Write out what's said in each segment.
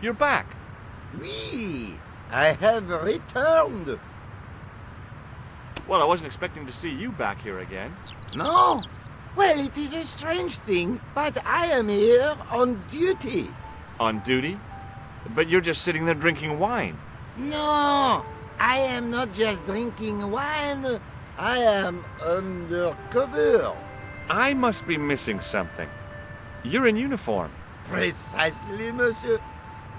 You're back. Oui, I have returned. Well, I wasn't expecting to see you back here again. No? Well, it is a strange thing, but I am here on duty. On duty? But you're just sitting there drinking wine. No, I am not just drinking wine. I am undercover. I must be missing something. You're in uniform. Precisely, monsieur.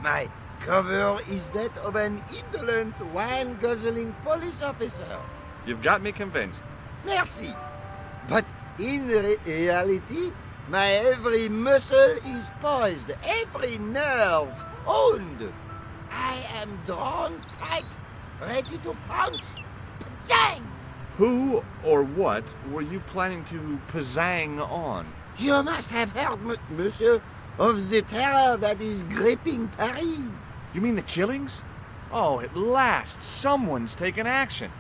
My cover is that of an indolent, wine-guzzling police officer. You've got me convinced. Merci. But in reality, my every muscle is poised, every nerve honed. I am drawn tight, ready to pounce. Bang! Who or what were you planning to pizzang on? You must have heard, monsieur, of the terror that is gripping Paris. You mean the killings? Oh, at last, someone's taken action.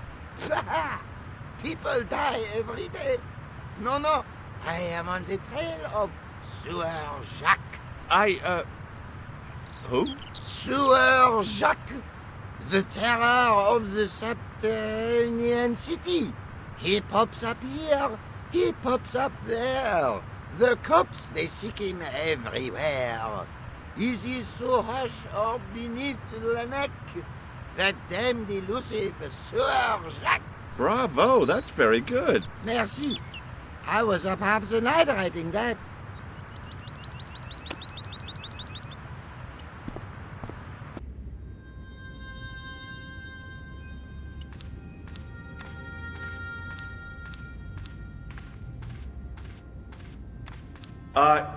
People die every day. No, I am on the trail of Sieur Jacques. Who? Sieur Jacques, the terror of the subterranean city. He pops up here, he pops up there. The cops, they seek him everywhere. Is he so hush or beneath the neck? That damned elusive Sieur Jacques. Bravo, that's very good. Merci. I was up half the night writing that.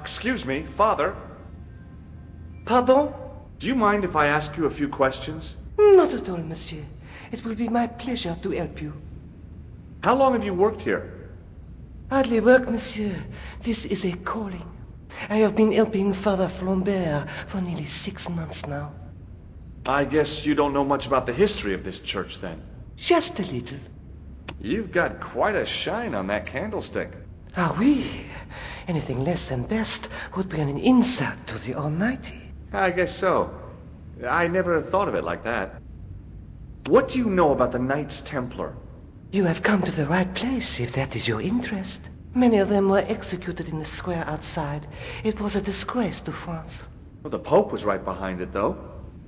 Excuse me, Father. Pardon? Do you mind if I ask you a few questions? Not at all, monsieur. It will be my pleasure to help you. How long have you worked here? Hardly work, monsieur. This is a calling. I have been helping Father Flambert for nearly 6 months now. I guess you don't know much about the history of this church, then. Just a little. You've got quite a shine on that candlestick. Ah, oui. Anything less than best would be an insult to the Almighty. I guess so. I never thought of it like that. What do you know about the Knights Templar? You have come to the right place, if that is your interest. Many of them were executed in the square outside. It was a disgrace to France. Well, the Pope was right behind it, though.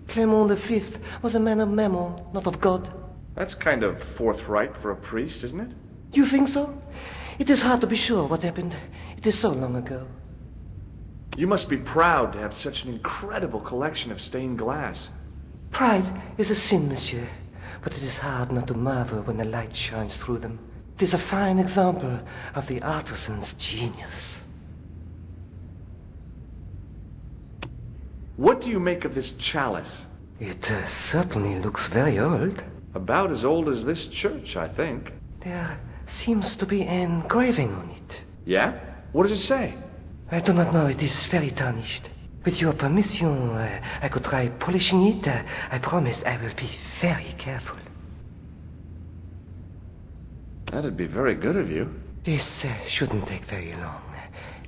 Clement V was a man of mammon, not of God. That's kind of forthright for a priest, isn't it? You think so? It is hard to be sure what happened. It is so long ago. You must be proud to have such an incredible collection of stained glass. Pride is a sin, monsieur, but it is hard not to marvel when the light shines through them. It is a fine example of the artisan's genius. What do you make of this chalice? It certainly looks very old. About as old as this church, I think. There seems to be an engraving on it. Yeah? What does it say? I do not know. It is very tarnished. With your permission, I could try polishing it. I promise I will be very careful. That'd be very good of you. This shouldn't take very long.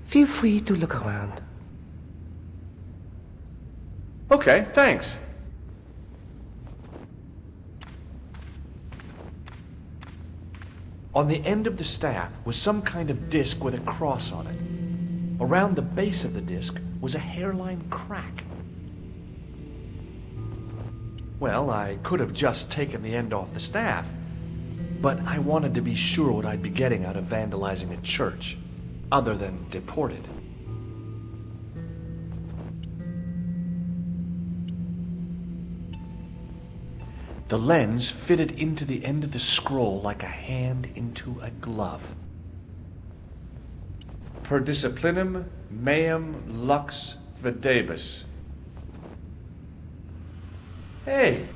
Feel free to look around. Okay, thanks. On the end of the staff was some kind of disc with a cross on it. Around the base of the disc was a hairline crack. Well, I could have just taken the end off the staff, but I wanted to be sure what I'd be getting out of vandalizing a church, other than deported. The lens fitted into the end of the scroll like a hand into a glove. Per disciplinum meum lux videbus. Hey!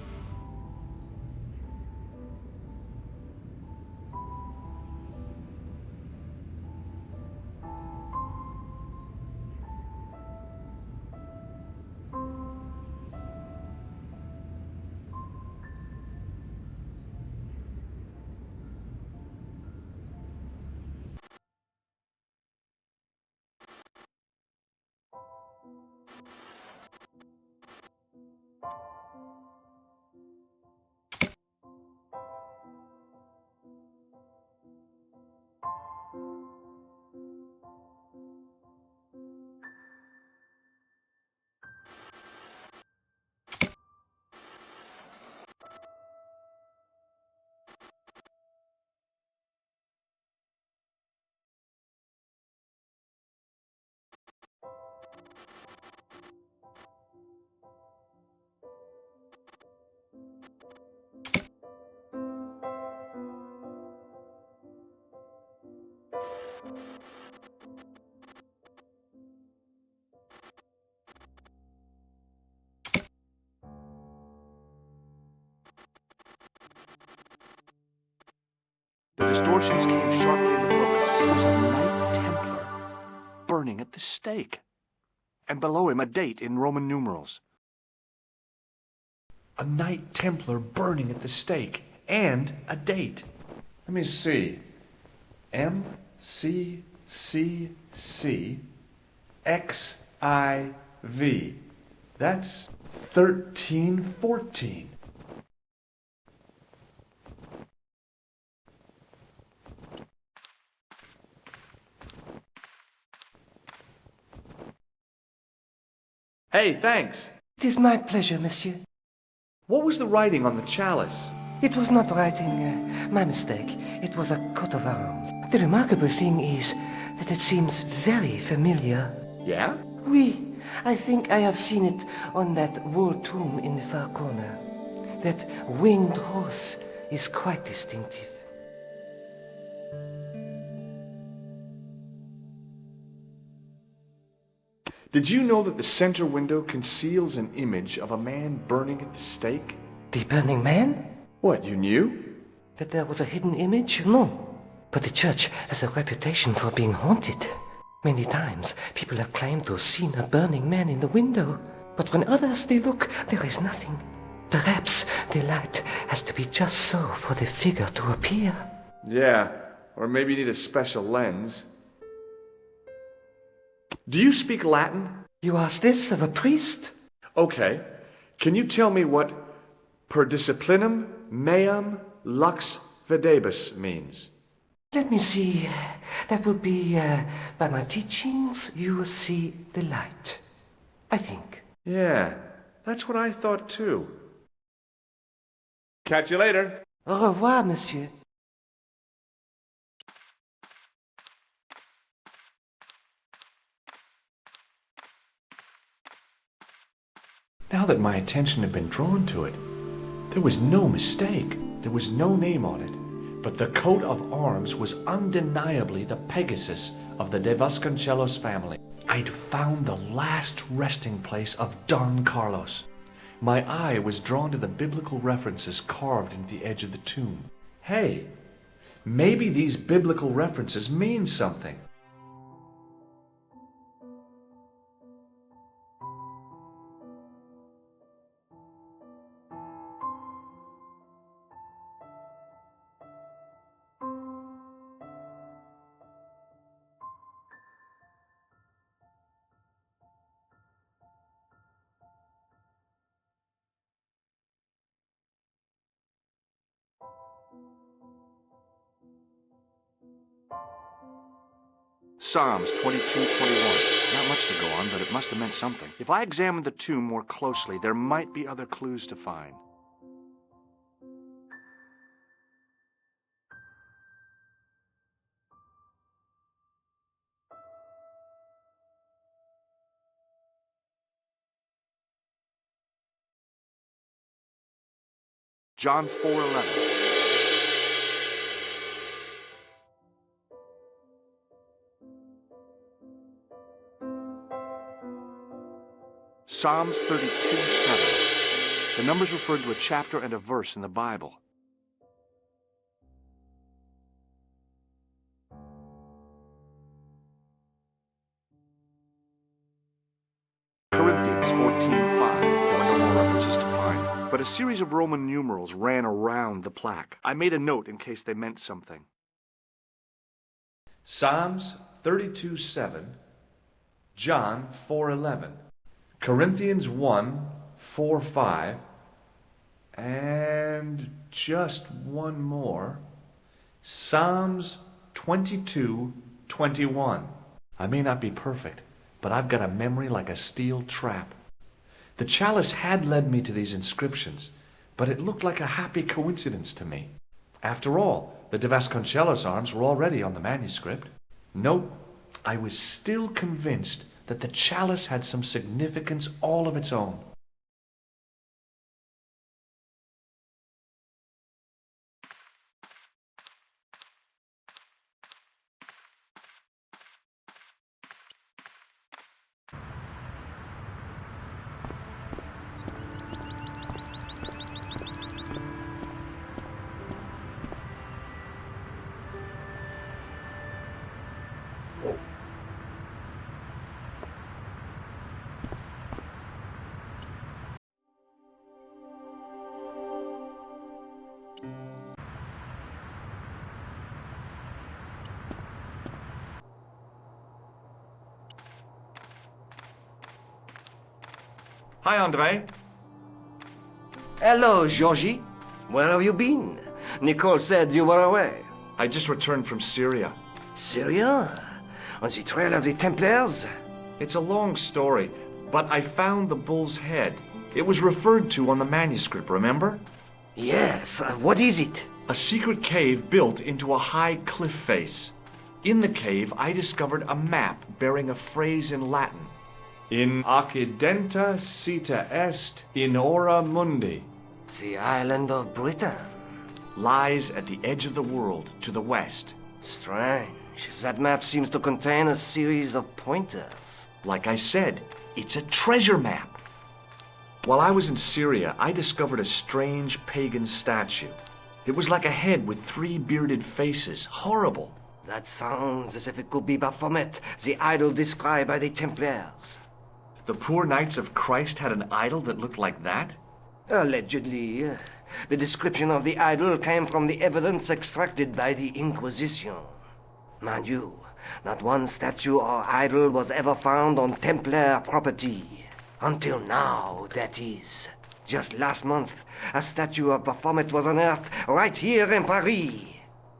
The distortions came sharply in the book. It was a Knight Templar burning at the stake. And below him a date in Roman numerals. A Knight Templar burning at the stake. And a date. Let me see. MCCCXIV. That's 1314. Hey, thanks. It is my pleasure, monsieur. What was the writing on the chalice? It was not writing, my mistake. It was a coat of arms. The remarkable thing is that it seems very familiar. Yeah? Oui, I think I have seen it on that wall tomb in the far corner. That winged horse is quite distinctive. Did you know that the center window conceals an image of a man burning at the stake? The Burning Man? What, you knew? That there was a hidden image? No. But the church has a reputation for being haunted. Many times people have claimed to have seen a burning man in the window. But when others they look, there is nothing. Perhaps the light has to be just so for the figure to appear. Yeah, or maybe you need a special lens. Do you speak Latin? You ask this of a priest? Okay. Can you tell me what per disciplinum meam lux videbus means? Let me see. That would be, by my teachings, you will see the light. I think. Yeah, that's what I thought too. Catch you later. Au revoir, monsieur. Now that my attention had been drawn to it, there was no mistake. There was no name on it. But the coat of arms was undeniably the Pegasus of the De Vasconcelos family. I'd found the last resting place of Don Carlos. My eye was drawn to the biblical references carved into the edge of the tomb. Hey, maybe these biblical references mean something. Psalms 22:21. Not much to go on, but it must have meant something. If I examined the tomb more closely, there might be other clues to find. John 4:11. Psalms 32:7. The numbers referred to a chapter and a verse in the Bible. Corinthians 14:5. There were no more references to find, but a series of Roman numerals ran around the plaque. I made a note in case they meant something. Psalms 32:7, John 4:11, Corinthians 1, 4, 5, and just one more. Psalms 22, 21. I may not be perfect, but I've got a memory like a steel trap. The chalice had led me to these inscriptions, but it looked like a happy coincidence to me. After all, the de Vasconcelos arms were already on the manuscript. Nope, I was still convinced that the chalice had some significance all of its own. Hi, Andre. Hello, Georgie. Where have you been? Nicole said you were away. I just returned from Syria. Syria? On the trail of the Templars? It's a long story, but I found the bull's head. It was referred to on the manuscript, remember? Yes, what is it? A secret cave built into a high cliff face. In the cave, I discovered a map bearing a phrase in Latin. In occidenta sita est in ora mundi. The island of Britain. Lies at the edge of the world, to the west. Strange. That map seems to contain a series of pointers. Like I said, it's a treasure map. While I was in Syria, I discovered a strange pagan statue. It was like a head with 3 bearded faces. Horrible. That sounds as if it could be Baphomet, the idol described by the Templars. The poor Knights of Christ had an idol that looked like that? Allegedly. The description of the idol came from the evidence extracted by the Inquisition. Mind you, not one statue or idol was ever found on Templar property. Until now, that is. Just last month, a statue of Baphomet was unearthed right here in Paris.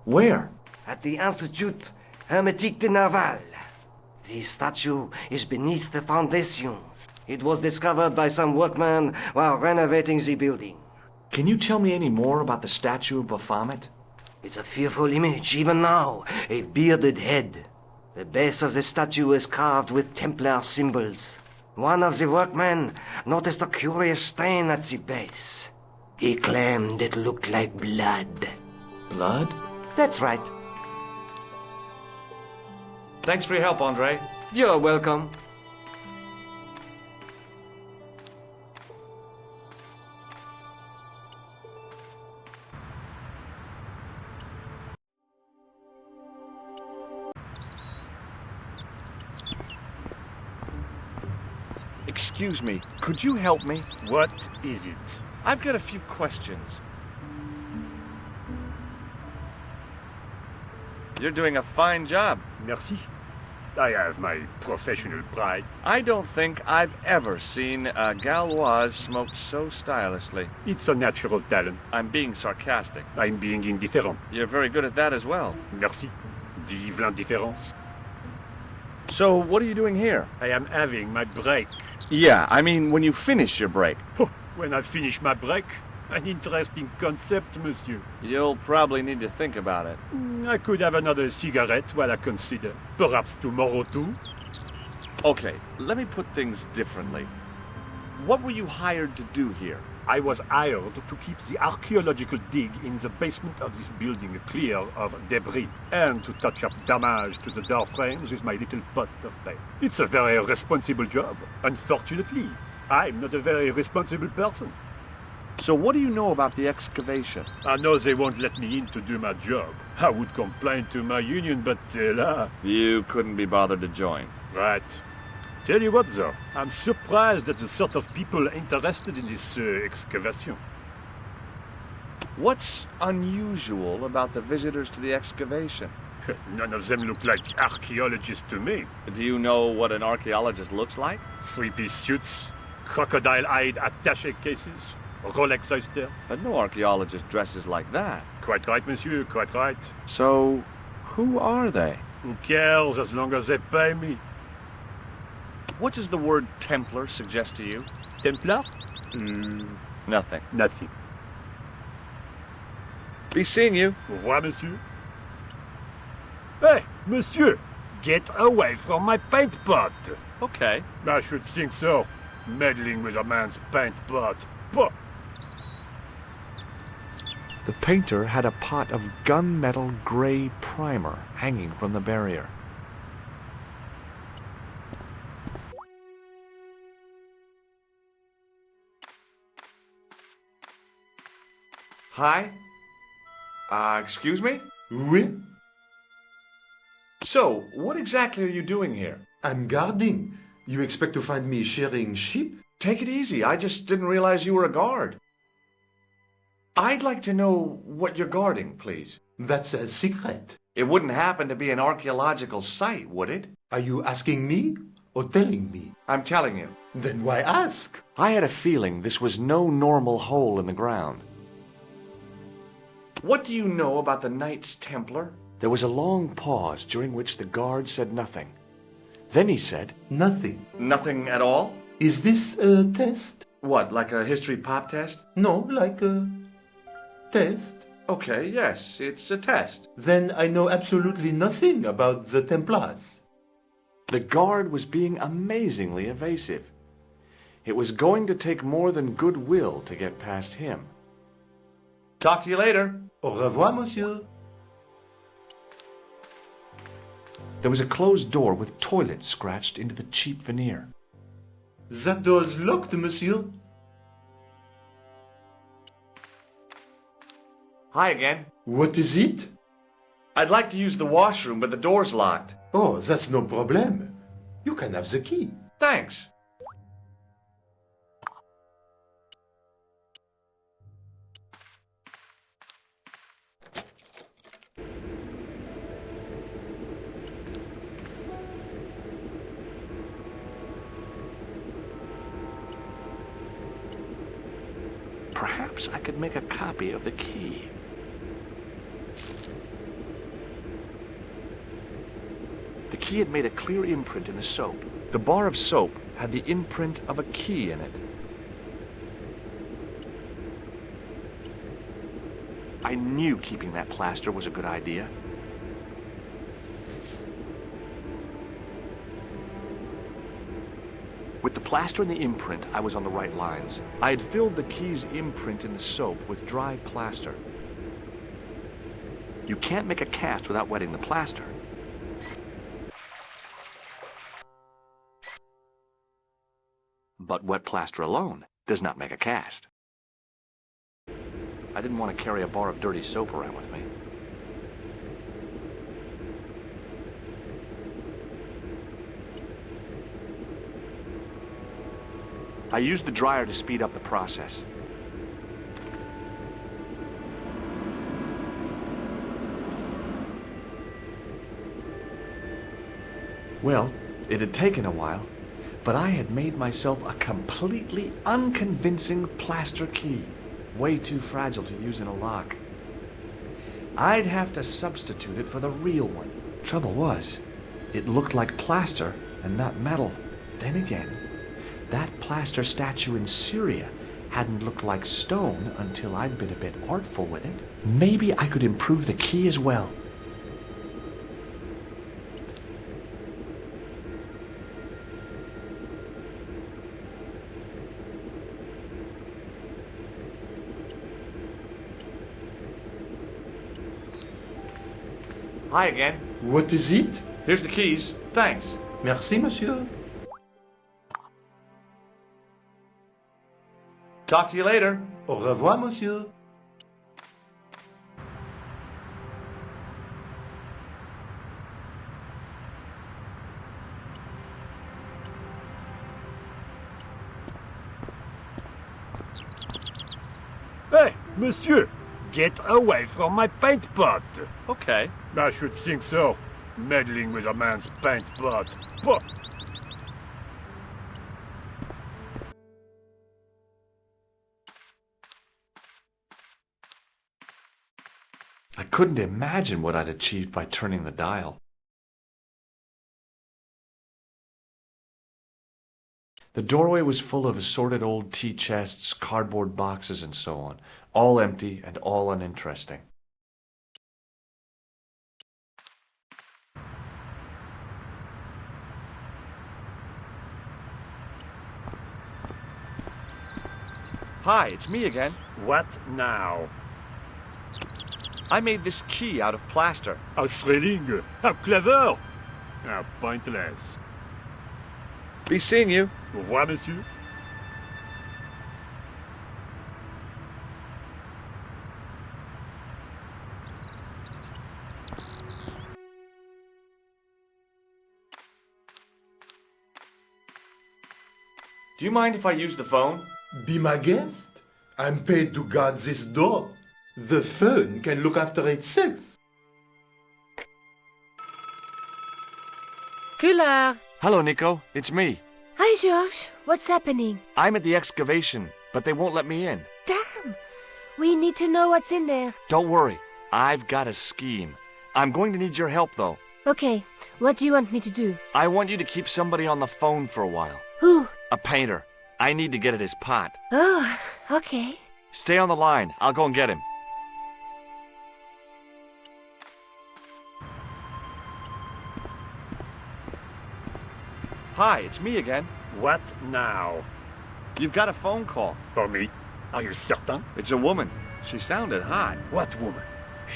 Where? At the Institut Hermétique de Nerval. The statue is beneath the foundations. It was discovered by some workmen while renovating the building. Can you tell me any more about the statue of Baphomet? It's a fearful image, even now. A bearded head. The base of the statue is carved with Templar symbols. One of the workmen noticed a curious stain at the base. He claimed it looked like blood. Blood? That's right. Thanks for your help, Andre. You're welcome. Excuse me, could you help me? What is it? I've got a few questions. You're doing a fine job. Merci. I have my professional pride. I don't think I've ever seen a Gauloise smoke so stylishly. It's a natural talent. I'm being sarcastic. I'm being indifferent. You're very good at that as well. Merci. Vive l'indifférence. So, what are you doing here? I am having my break. Yeah, I mean when you finish your break. Oh, when I finish my break, an interesting concept, monsieur. You'll probably need to think about it. I could have another cigarette while I consider. Perhaps tomorrow too. Okay, let me put things differently. What were you hired to do here? I was hired to keep the archaeological dig in the basement of this building clear of debris, and to touch up damage to the door frames with my little pot of paint. It's a very responsible job. Unfortunately, I'm not a very responsible person. So what do you know about the excavation? I know they won't let me in to do my job. I would complain to my union, but là... You couldn't be bothered to join. Right. Tell you what, though, I'm surprised at the sort of people interested in this excavation. What's unusual about the visitors to the excavation? None of them look like archaeologists to me. Do you know what an archaeologist looks like? 3-piece suits, crocodile-eyed attaché cases, Rolex oyster. But no archaeologist dresses like that. Quite right, monsieur, quite right. So, who are they? Who cares as long as they pay me? What does the word Templar suggest to you? Templar? Nothing. Nothing. Be seeing you. Au revoir, monsieur. Hey, monsieur! Get away from my paint pot! Okay. I should think so. Meddling with a man's paint pot. Pah! The painter had a pot of gunmetal gray primer hanging from the barrier. Hi? Excuse me? Oui, So, what exactly are you doing here? I'm guarding. You expect to find me shearing sheep? Take it easy. I just didn't realize you were a guard. I'd like to know what you're guarding, please. That's a secret. It wouldn't happen to be an archaeological site, would it? Are you asking me or telling me? I'm telling you. Then why ask? I had a feeling this was no normal hole in the ground. What do you know about the Knights Templar? There was a long pause during which the guard said nothing. Then he said, Nothing. Nothing at all? Is this a test? What, like a history pop test? No, like a test. Okay, yes, it's a test. Then I know absolutely nothing about the Templars. The guard was being amazingly evasive. It was going to take more than goodwill to get past him. Talk to you later. Au revoir, monsieur. There was a closed door with toilet scratched into the cheap veneer. That door's locked, monsieur. Hi again. What is it? I'd like to use the washroom, but the door's locked. Oh, that's no problem. You can have the key. Thanks. Perhaps I could make a copy of the key. The key had made a clear imprint in the soap. The bar of soap had the imprint of a key in it. I knew keeping that plaster was a good idea. With the plaster and the imprint, I was on the right lines. I had filled the key's imprint in the soap with dry plaster. You can't make a cast without wetting the plaster. But wet plaster alone does not make a cast. I didn't want to carry a bar of dirty soap around with me. I used the dryer to speed up the process. Well, it had taken a while, but I had made myself a completely unconvincing plaster key, way too fragile to use in a lock. I'd have to substitute it for the real one. Trouble was, it looked like plaster and not metal. Then again, that plaster statue in Syria hadn't looked like stone until I'd been a bit artful with it. Maybe I could improve the key as well. Hi again. What is it? Here's the keys. Thanks. Merci, monsieur. Talk to you later. Au revoir, monsieur. Hey, monsieur! Get away from my paint pot! Okay. I should think so. Meddling with a man's paint pot. Pah! couldn't imagine what I'd achieved by turning the dial. The doorway was full of assorted old tea chests, cardboard boxes, and so on, all empty and all uninteresting. Hi, it's me again. What now? I made this key out of plaster. How thrilling! How clever! How pointless. Be seeing you. Au revoir, monsieur. Do you mind if I use the phone? Be my guest. I'm paid to guard this door. The phone can look after itself. Kular! Hello, Nico. It's me. Hi, Georges. What's happening? I'm at the excavation, but they won't let me in. Damn! We need to know what's in there. Don't worry. I've got a scheme. I'm going to need your help, though. Okay, what do you want me to do? I want you to keep somebody on the phone for a while. Who? A painter. I need to get at his pot. Oh, okay. Stay on the line. I'll go and get him. Hi, it's me again. What now? You've got a phone call. For me? Are you certain? It's a woman. She sounded hot. What woman?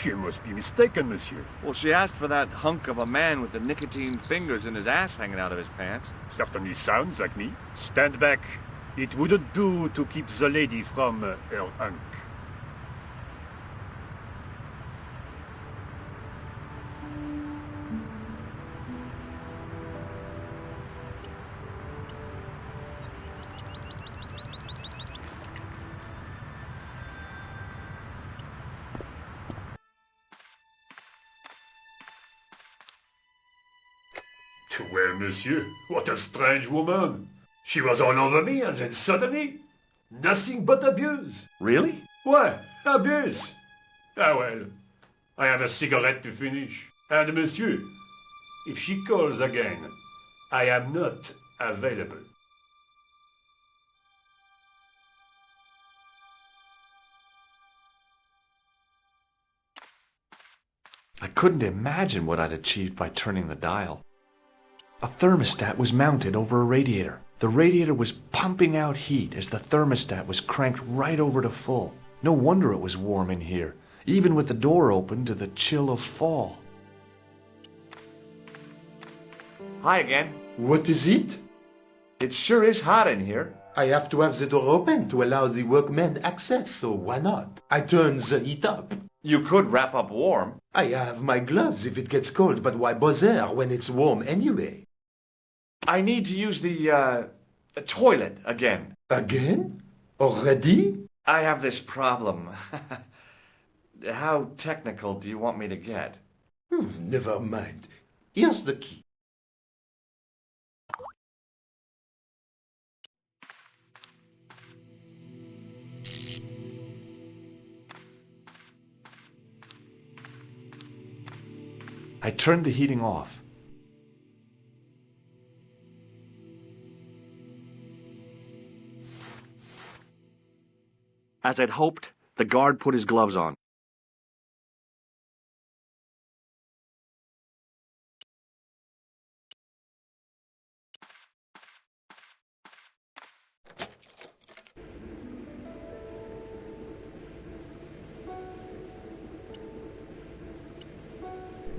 You must be mistaken, monsieur. Well, she asked for that hunk of a man with the nicotine fingers and his ass hanging out of his pants. Certainly sounds like me. Stand back. It wouldn't do to keep the lady from her hunk. Well, monsieur, what a strange woman. She was all over me and then suddenly, nothing but abuse. Really? Why, abuse? Ah well, I have a cigarette to finish. And monsieur, if she calls again, I am not available. I couldn't imagine what I'd achieved by turning the dial. A thermostat was mounted over a radiator. The radiator was pumping out heat as the thermostat was cranked right over to full. No wonder it was warm in here, even with the door open to the chill of fall. Hi again. What is it? It sure is hot in here. I have to have the door open to allow the workmen access, so why not? I turn the heat up. You could wrap up warm. I have my gloves if it gets cold, but why bother when it's warm anyway? I need to use the toilet again. Again? Already? I have this problem. How technical do you want me to get? Never mind. Here's the key. I turned the heating off. As I'd hoped, the guard put his gloves on.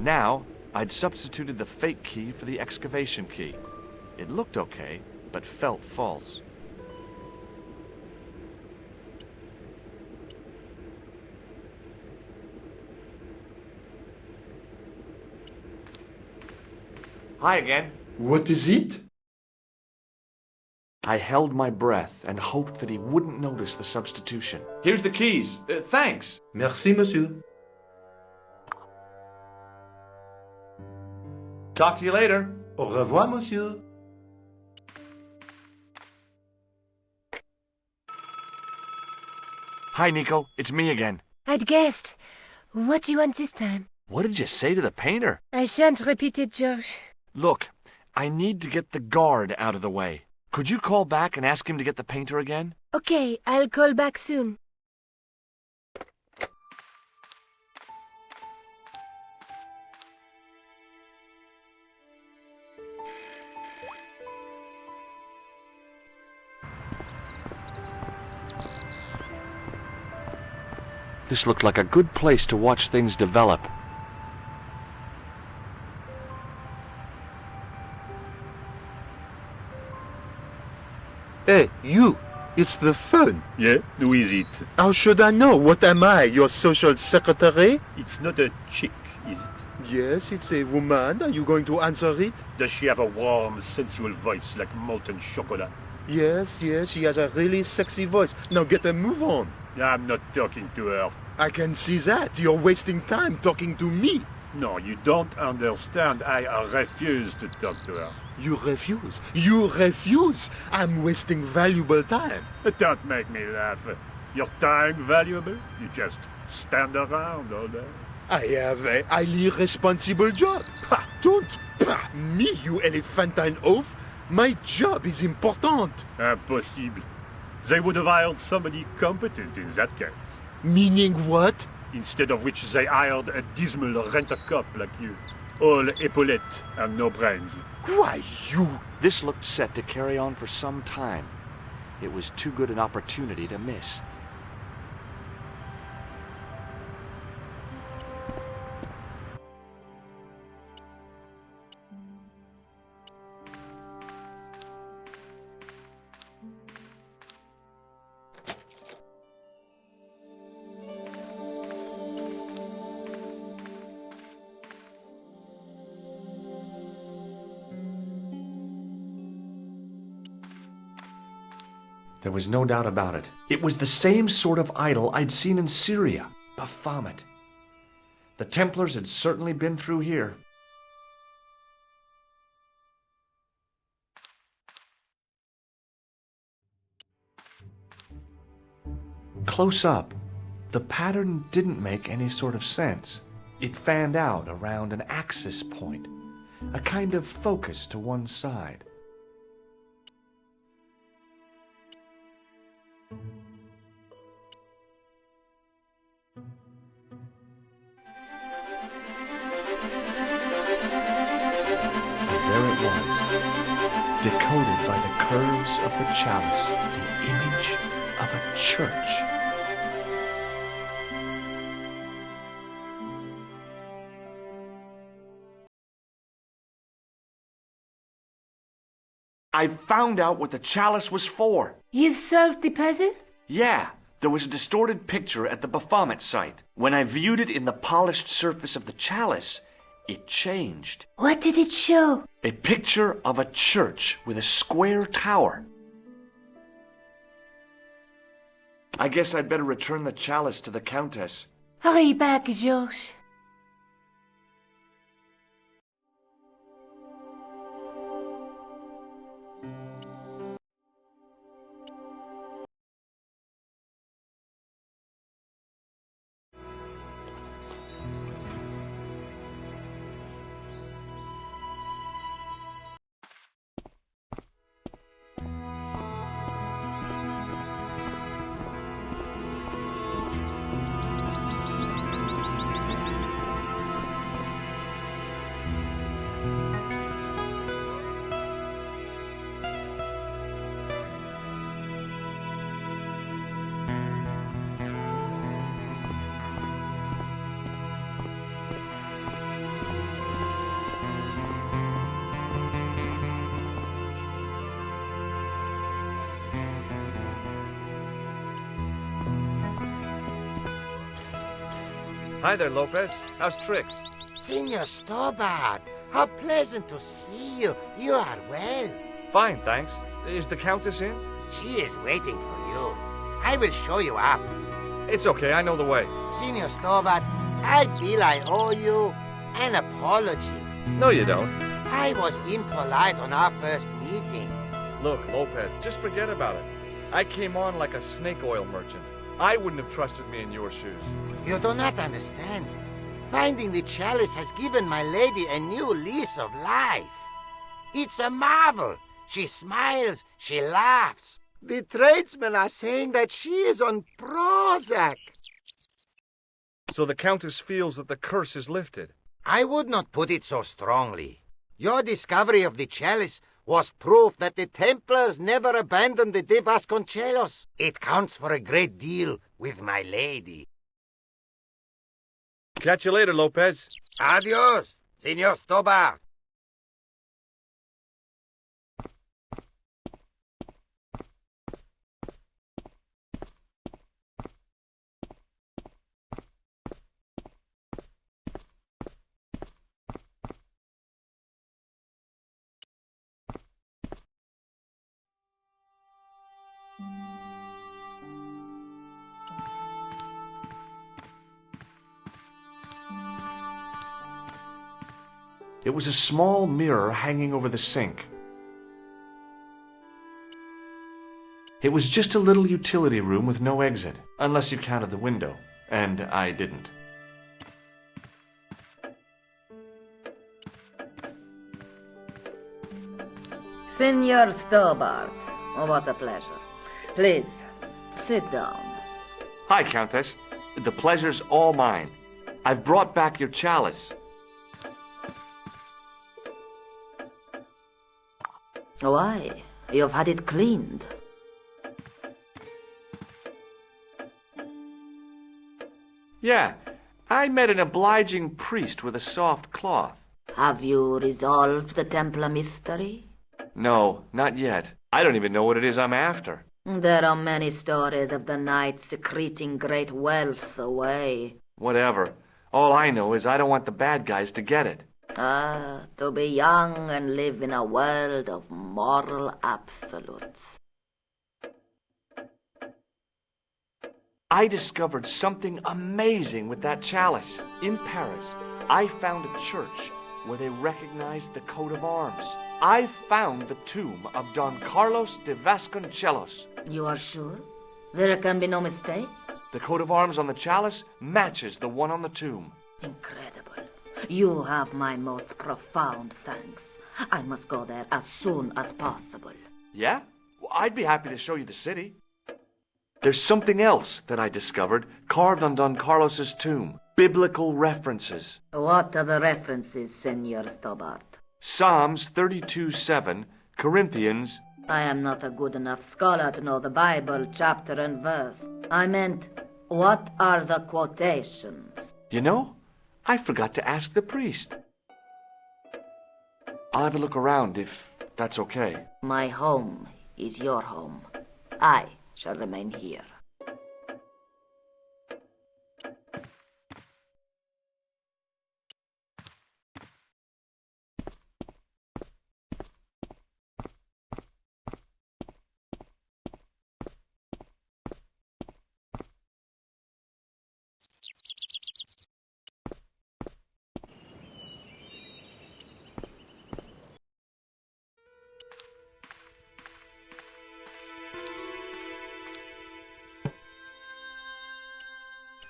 Now, I'd substituted the fake key for the excavation key. It looked okay, but felt false. Hi again. What is it? I held my breath and hoped that he wouldn't notice the substitution. Here's the keys. Thanks. Merci, monsieur. Talk to you later. Au revoir, monsieur. Hi, Nico. It's me again. I'd guessed. What do you want this time? What did you say to the painter? I shan't repeat it, George. Look, I need to get the guard out of the way. Could you call back and ask him to get the painter again? Okay, I'll call back soon. This looked like a good place to watch things develop. Hey, you! It's the phone. Yeah, who is it? How should I know? What am I, your social secretary? It's not a chick, is it? Yes, it's a woman. Are you going to answer it? Does she have a warm, sensual voice like molten chocolate? Yes, she has a really sexy voice. Now get a move on. I'm not talking to her. I can see that. You're wasting time talking to me. No, you don't understand. I refuse to talk to her. You refuse. You refuse. I'm wasting valuable time. Don't make me laugh. Your time valuable? You just stand around all day. I have a highly responsible job. Ha, don't me, you elephantine oaf. My job is important. Impossible. They would have hired somebody competent in that case. Meaning what? Instead of which they hired a dismal rent-a-cop like you. All epaulettes and no brains. Why, you... This looked set to carry on for some time. It was too good an opportunity to miss. There was no doubt about it. It was the same sort of idol I'd seen in Syria, Baphomet. The Templars had certainly been through here. Close up, the pattern didn't make any sort of sense. It fanned out around an axis point, a kind of focus to one side. Decoded by the curves of the chalice, the image of a church. I found out what the chalice was for. You've solved the puzzle? Yeah, there was a distorted picture at the Baphomet site. When I viewed it in the polished surface of the chalice, it changed. What did it show? A picture of a church with a square tower. I guess I'd better return the chalice to the Countess. Hurry back, Georges. Hi there, Lopez. How's tricks? Senor Stobart, how pleasant to see you. You are well. Fine, thanks. Is the Countess in? She is waiting for you. I will show you up. It's okay, I know the way. Senor Stobart, I feel I owe you an apology. No, you don't. I was impolite on our first meeting. Look, Lopez, just forget about it. I came on like a snake oil merchant. I wouldn't have trusted me in your shoes. You do not understand. Finding the chalice has given my lady a new lease of life. It's a marvel. She smiles, she laughs. The tradesmen are saying that she is on Prozac. So the Countess feels that the curse is lifted. I would not put it so strongly. Your discovery of the chalice was proof that the Templars never abandoned the de Vasconcelos. It counts for a great deal with my lady. Catch you later, Lopez. Adios, Senor Stobart. It was a small mirror hanging over the sink. It was just a little utility room with no exit, unless you counted the window, and I didn't. Senor Stobart, what a pleasure. Please, sit down. Hi, Countess. The pleasure's all mine. I've brought back your chalice. Why? You've had it cleaned. Yeah, I met an obliging priest with a soft cloth. Have you resolved the Templar mystery? No, not yet. I don't even know what it is I'm after. There are many stories of the knight secreting great wealth away. Whatever. All I know is I don't want the bad guys to get it. To be young and live in a world of moral absolutes. I discovered something amazing with that chalice. In Paris, I found a church where they recognized the coat of arms. I found the tomb of Don Carlos de Vasconcelos. You are sure? There can be no mistake? The coat of arms on the chalice matches the one on the tomb. Incredible. You have my most profound thanks. I must go there as soon as possible. Yeah? Well, I'd be happy to show you the city. There's something else that I discovered carved on Don Carlos's tomb. Biblical references. What are the references, Senor Stobart? Psalms 32:7, Corinthians. I am not a good enough scholar to know the Bible chapter and verse. I meant, what are the quotations? You know, I forgot to ask the priest. I'll have a look around if that's okay. My home is your home. I shall remain here.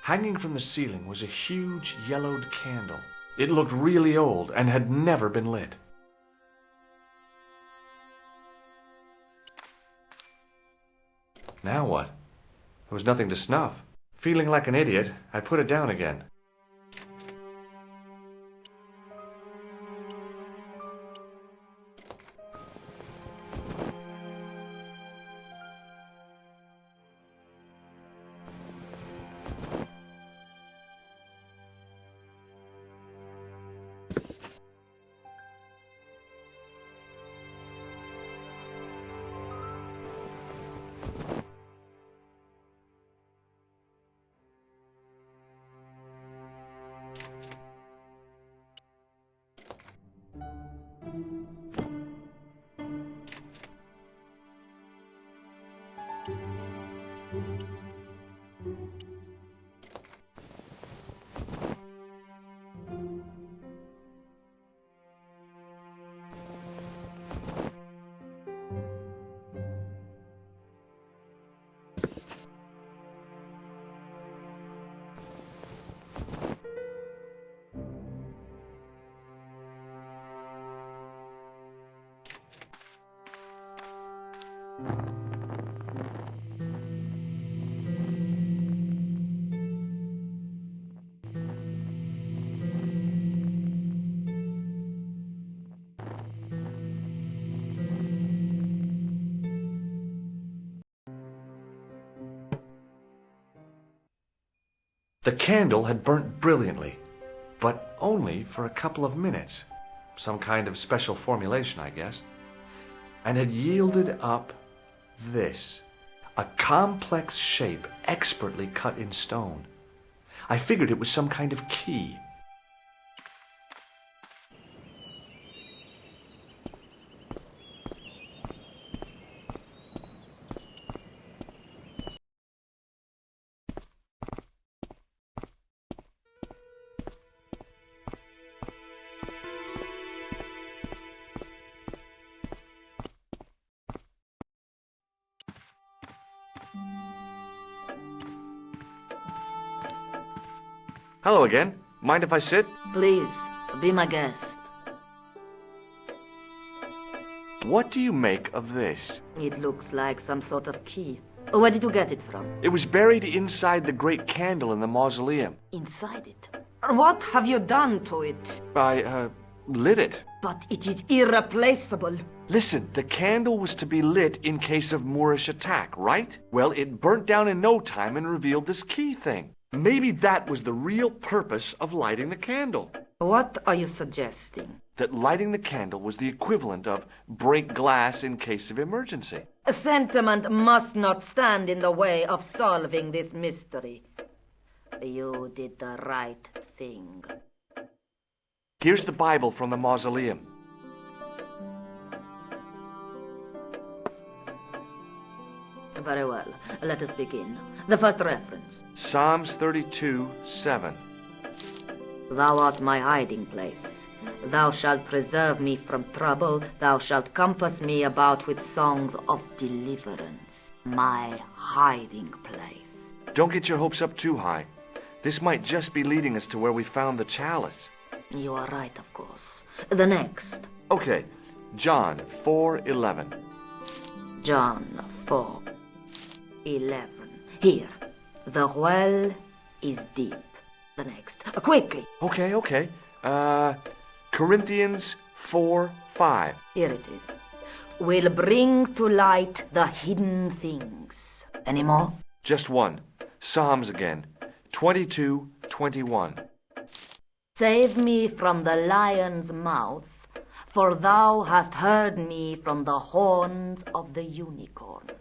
Hanging from the ceiling was a huge yellowed candle. It looked really old and had never been lit. Now what? There was nothing to snuff. Feeling like an idiot, I put it down again. The candle had burnt brilliantly, but only for a couple of minutes. Some kind of special formulation, I guess. And had yielded up this, a complex shape expertly cut in stone. I figured it was some kind of key. Hello again. Mind if I sit? Please, be my guest. What do you make of this? It looks like some sort of key. Where did you get it from? It was buried inside the great candle in the mausoleum. Inside it. What have you done to it? I, lit it. But it is irreplaceable. Listen, the candle was to be lit in case of Moorish attack, right? Well, it burnt down in no time and revealed this key thing. Maybe that was the real purpose of lighting the candle. What are you suggesting? That lighting the candle was the equivalent of break glass in case of emergency. Sentiment must not stand in the way of solving this mystery. You did the right thing. Here's the Bible from the mausoleum. Very well. Let us begin. The first reference. Psalms 32:7. Thou art my hiding place. Thou shalt preserve me from trouble. Thou shalt compass me about with songs of deliverance. My hiding place. Don't get your hopes up too high. This might just be leading us to where we found the chalice. You are right, of course. The next. Okay, John 4:11. John 4:11. Here. The well is deep. The next. Quickly. Okay. Corinthians 4:5. Here it is. Will bring to light the hidden things. Any more? Just one. Psalms again. 22:21. Save me from the lion's mouth, for thou hast heard me from the horns of the unicorns.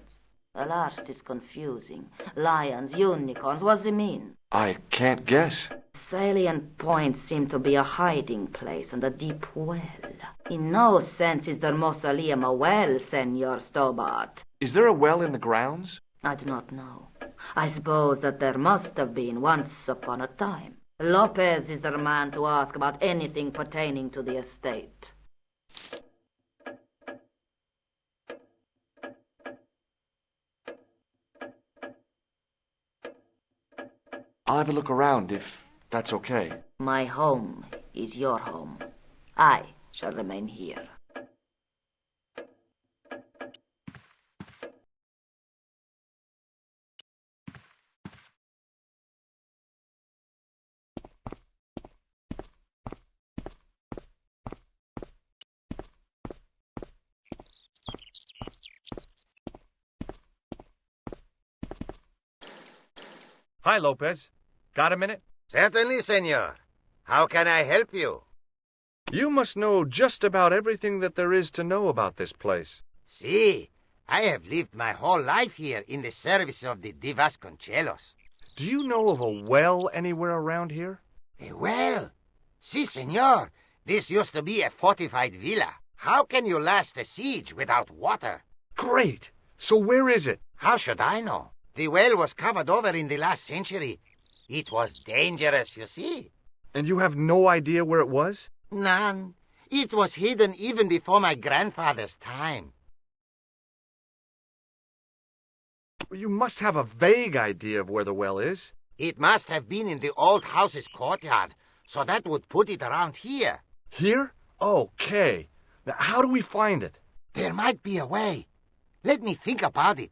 The last is confusing. Lions, unicorns, what does it mean? I can't guess. Salient points seem to be a hiding place and a deep well. In no sense is the mausoleum a well, Senor Stobart. Is there a well in the grounds? I do not know. I suppose that there must have been once upon a time. Lopez is the man to ask about anything pertaining to the estate. I'll have a look around if that's okay. My home is your home. I shall remain here. Hi, Lopez. Got a minute? Certainly, senor. How can I help you? You must know just about everything that there is to know about this place. See, I have lived my whole life here in the service of the de Vasconcelos. Do you know of a well anywhere around here? A well? Si, senor. This used to be a fortified villa. How can you last a siege without water? Great! So where is it? How should I know? The well was covered over in the last century. It was dangerous, you see. And you have no idea where it was? None. It was hidden even before my grandfather's time. You must have a vague idea of where the well is. It must have been in the old house's courtyard, so that would put it around here. Here? Okay. Now, how do we find it? There might be a way. Let me think about it.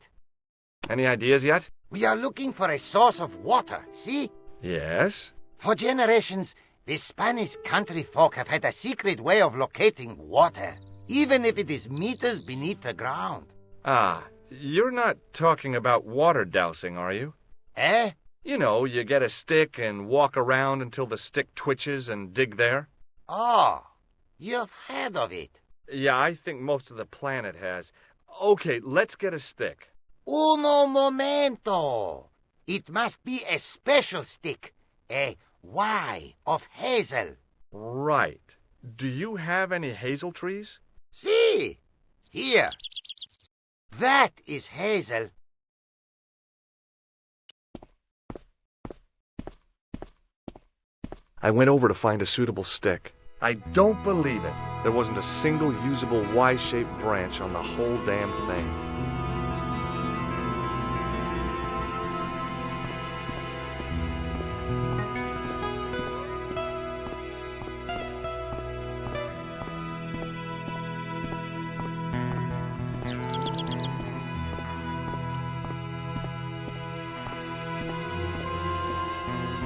Any ideas yet? We are looking for a source of water, see? Yes? For generations, the Spanish country folk have had a secret way of locating water, even if it is meters beneath the ground. Ah, you're not talking about water dousing, are you? Eh? You know, you get a stick and walk around until the stick twitches and dig there. Oh, you've heard of it. Yeah, I think most of the planet has. Okay, let's get a stick. Uno momento. It must be a special stick. A Y of hazel. Right. Do you have any hazel trees? See? Here. That is hazel. I went over to find a suitable stick. I don't believe it. There wasn't a single usable Y-shaped branch on the whole damn thing.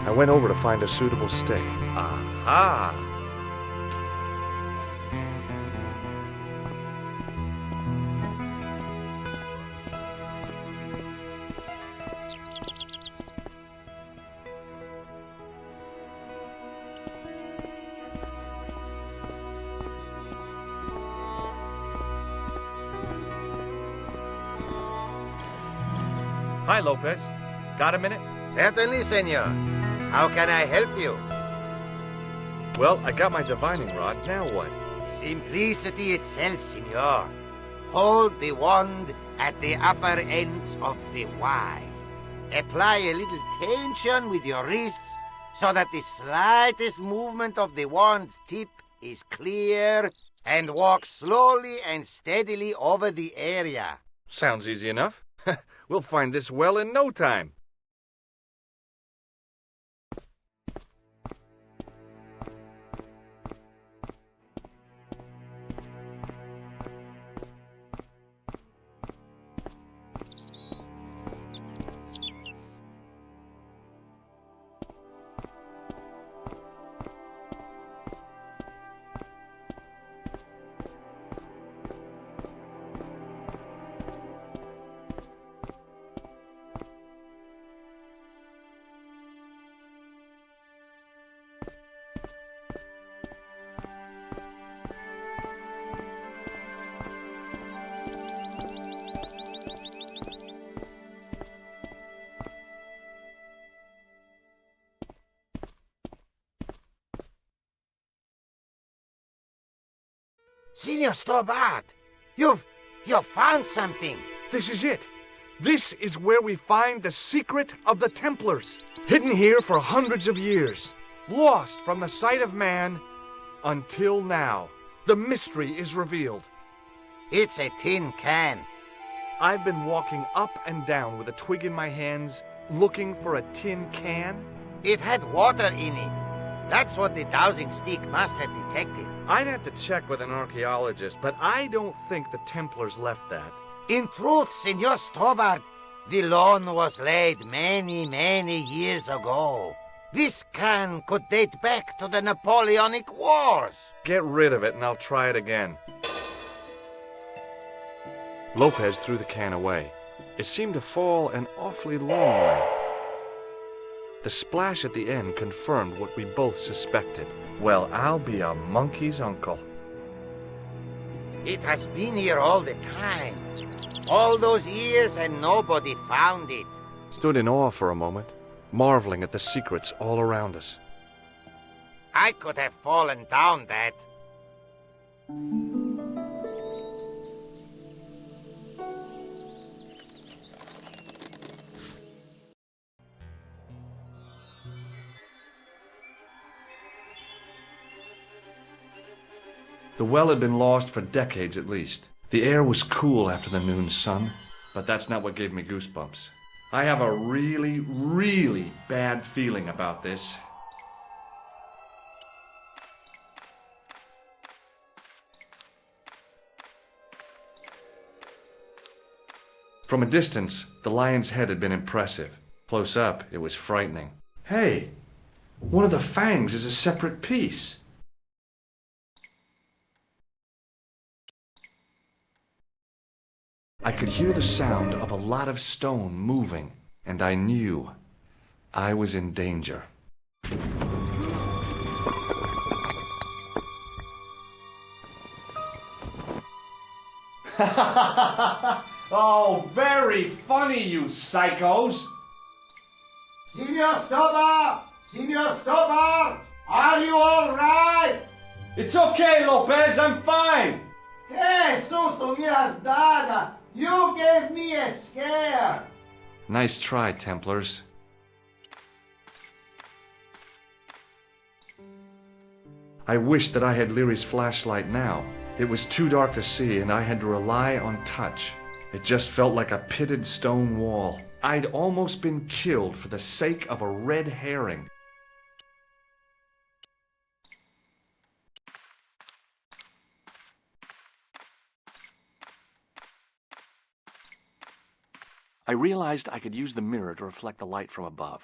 I went over to find a suitable stick. Aha! Hi, Lopez. Got a minute? Certainly, senor. How can I help you? Well, I got my divining rod. Now what? Simplicity itself, senor. Hold the wand at the upper ends of the Y. Apply a little tension with your wrists so that the slightest movement of the wand's tip is clear, and walk slowly and steadily over the area. Sounds easy enough. We'll find this well in no time. Senor Stobart, you've found something. This is it. This is where we find the secret of the Templars. Hidden here for hundreds of years. Lost from the sight of man until now. The mystery is revealed. It's a tin can. I've been walking up and down with a twig in my hands, looking for a tin can. It had water in it. That's what the dowsing stick must have detected. I'd have to check with an archaeologist, but I don't think the Templars left that. In truth, Senor Stobart, the loan was laid many, many years ago. This can could date back to the Napoleonic Wars. Get rid of it and I'll try it again. Lopez threw the can away. It seemed to fall an awfully long way. The splash at the end confirmed what we both suspected. Well, I'll be a monkey's uncle. It has been here all the time. All those years and nobody found it. Stood in awe for a moment, marveling at the secrets all around us. I could have fallen down that. The well had been lost for decades at least. The air was cool after the noon sun, but that's not what gave me goosebumps. I have a really, really bad feeling about this. From a distance, the lion's head had been impressive. Close up, it was frightening. Hey, one of the fangs is a separate piece. I could hear the sound of a lot of stone moving, and I knew I was in danger. Oh, very funny, you psychos! Signor Stobart! Signor Stobart! Are you all right? It's okay, Lopez, I'm fine! Hey, susto mi has dada! You gave me a scare! Nice try, Templars. I wished that I had Leary's flashlight now. It was too dark to see, and I had to rely on touch. It just felt like a pitted stone wall. I'd almost been killed for the sake of a red herring. I realized I could use the mirror to reflect the light from above.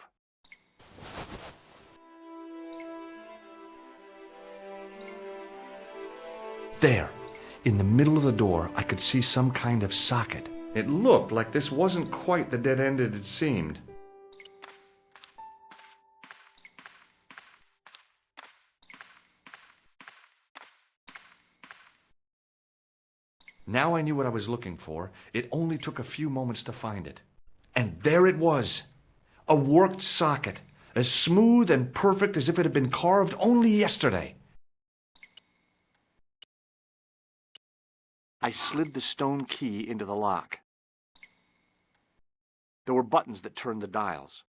There, in the middle of the door, I could see some kind of socket. It looked like this wasn't quite the dead end it had seemed. Now I knew what I was looking for. It only took a few moments to find it. And there it was, a worked socket, as smooth and perfect as if it had been carved only yesterday. I slid the stone key into the lock. There were buttons that turned the dials.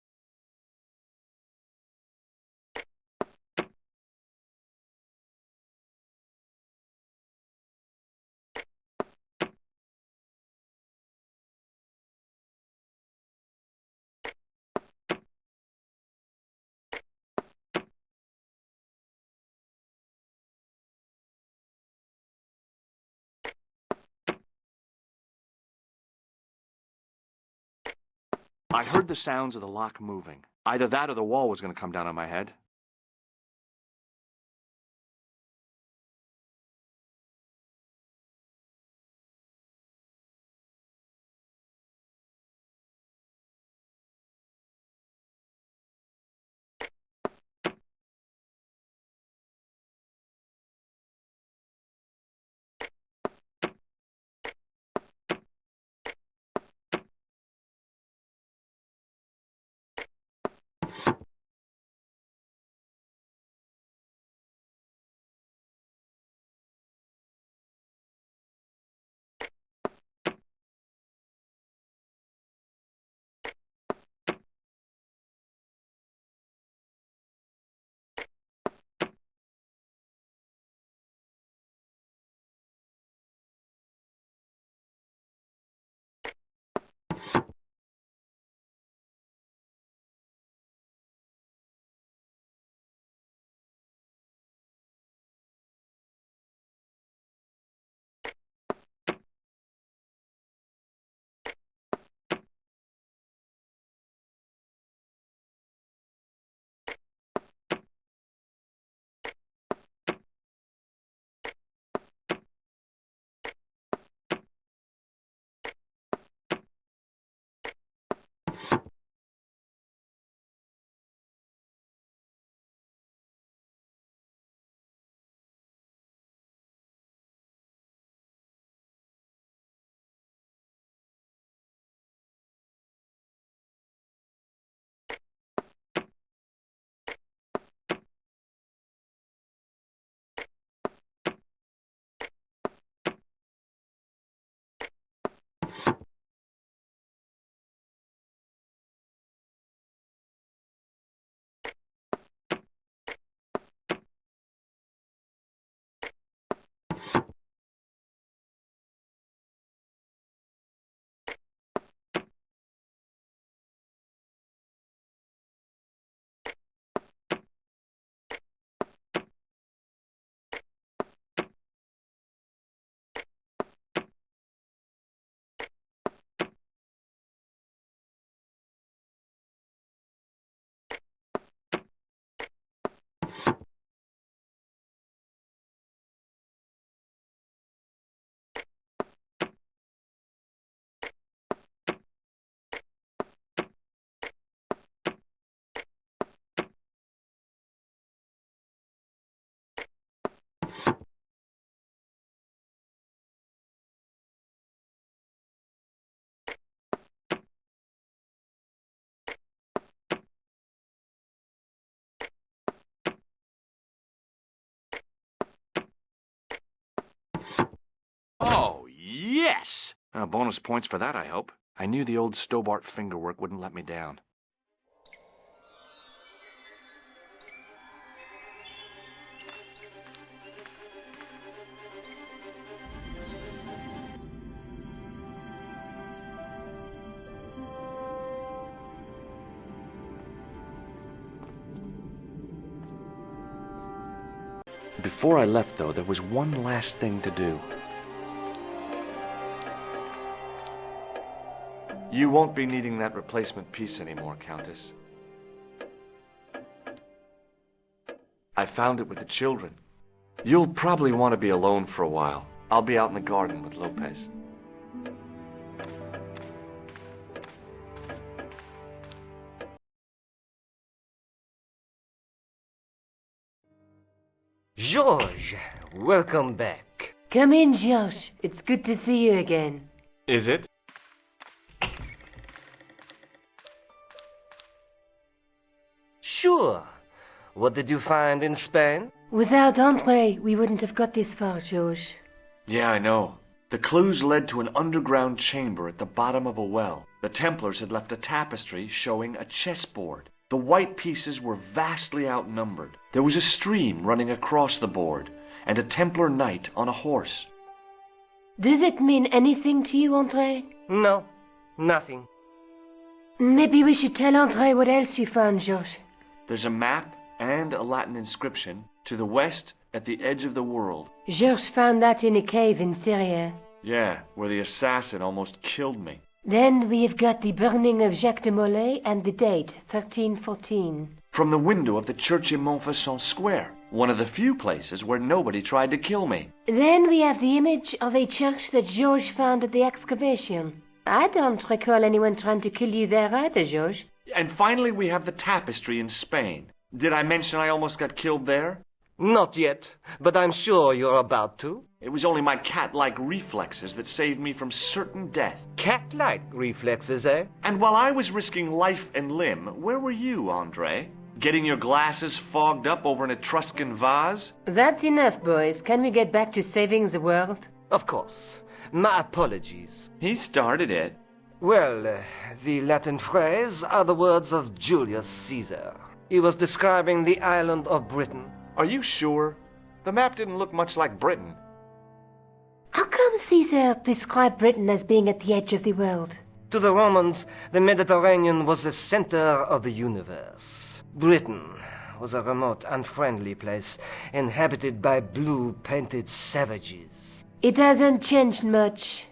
I heard the sounds of the lock moving. Either that or the wall was going to come down on my head. Oh, yes! Bonus points for that, I hope. I knew the old Stobart fingerwork wouldn't let me down. Before I left, though, there was one last thing to do. You won't be needing that replacement piece anymore, Countess. I found it with the children. You'll probably want to be alone for a while. I'll be out in the garden with Lopez. George, welcome back. Come in, George. It's good to see you again. Is it? Sure. What did you find in Spain? Without Andre, we wouldn't have got this far, George. Yeah, I know. The clues led to an underground chamber at the bottom of a well. The Templars had left a tapestry showing a chessboard. The white pieces were vastly outnumbered. There was a stream running across the board, and a Templar knight on a horse. Does it mean anything to you, Andre? No, nothing. Maybe we should tell Andre what else you found, George. There's a map and a Latin inscription to the west at the edge of the world. George found that in a cave in Syria. Yeah, where the assassin almost killed me. Then we have got the burning of Jacques de Molay and the date, 1314. From the window of the church in Montfaucon Square, one of the few places where nobody tried to kill me. Then we have the image of a church that George found at the excavation. I don't recall anyone trying to kill you there either, George. And finally we have the tapestry in Spain. Did I mention I almost got killed there? Not yet, but I'm sure you're about to. It was only my cat-like reflexes that saved me from certain death. Cat-like reflexes, eh? And while I was risking life and limb, where were you, Andre? Getting your glasses fogged up over an Etruscan vase? That's enough, boys. Can we get back to saving the world? Of course. My apologies. He started it. Well, the Latin phrase are the words of Julius Caesar. He was describing the island of Britain. Are you sure? The map didn't look much like Britain. How come Caesar described Britain as being at the edge of the world? To the Romans, the Mediterranean was the center of the universe. Britain was a remote, unfriendly place inhabited by blue-painted savages. It hasn't changed much.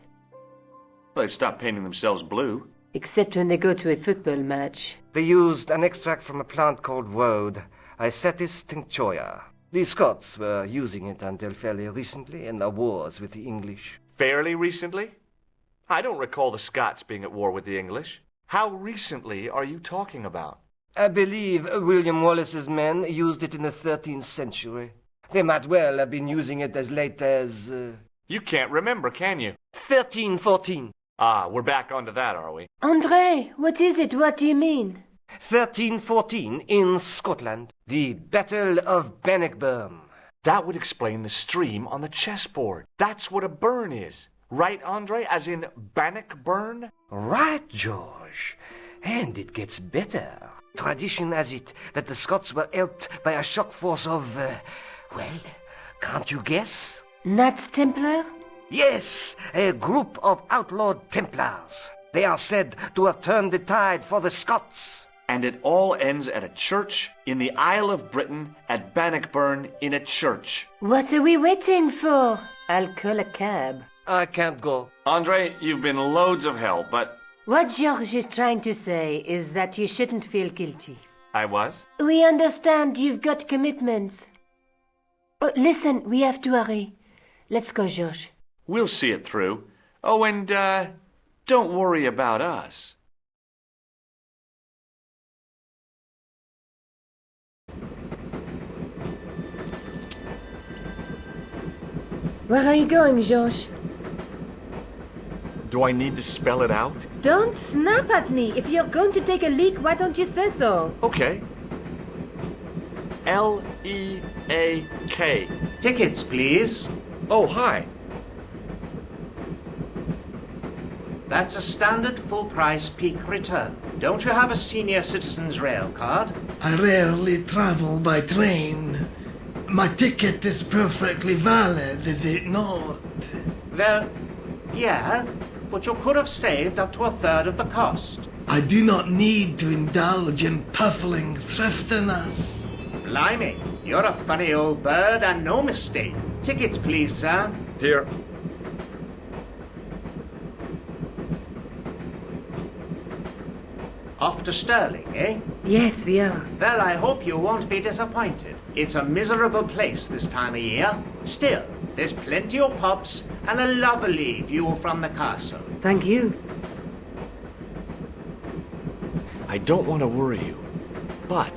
They've stopped painting themselves blue. Except when they go to a football match. They used an extract from a plant called woad, Isetis tinctoria. The Scots were using it until fairly recently in their wars with the English. Fairly recently? I don't recall the Scots being at war with the English. How recently are you talking about? I believe William Wallace's men used it in the 13th century. They might well have been using it as late as... You can't remember, can you? 1314. Ah, we're back onto that, are we? Andre, what is it? What do you mean? 1314 in Scotland. The Battle of Bannockburn. That would explain the stream on the chessboard. That's what a burn is. Right, Andre? As in Bannockburn? Right, George. And it gets better. Tradition has it that the Scots were helped by a shock force of, well, can't you guess? Knights Templar? Yes, a group of outlawed Templars. They are said to have turned the tide for the Scots. And it all ends at a church in the Isle of Britain at Bannockburn in a church. What are we waiting for? I'll call a cab. I can't go. Andre, you've been loads of help, but... What George is trying to say is that you shouldn't feel guilty. I was? We understand you've got commitments. Oh, listen, we have to hurry. Let's go, George. We'll see it through. Oh, and, don't worry about us. Where are you going, George? Do I need to spell it out? Don't snap at me. If you're going to take a leak, why don't you say so? Okay. L-E-A-K. Tickets, please. Oh, hi. That's a standard full-price peak return. Don't you have a senior citizen's rail card? I rarely travel by train. My ticket is perfectly valid, is it not? Well, yeah, but you could have saved up to a third of the cost. I do not need to indulge in puffling thriftiness. Blimey, you're a funny old bird and no mistake. Tickets, please, sir. Here. Off to Stirling, eh? Yes, we are. Well, I hope you won't be disappointed. It's a miserable place this time of year. Still, there's plenty of pubs and a lovely view from the castle. Thank you. I don't want to worry you, but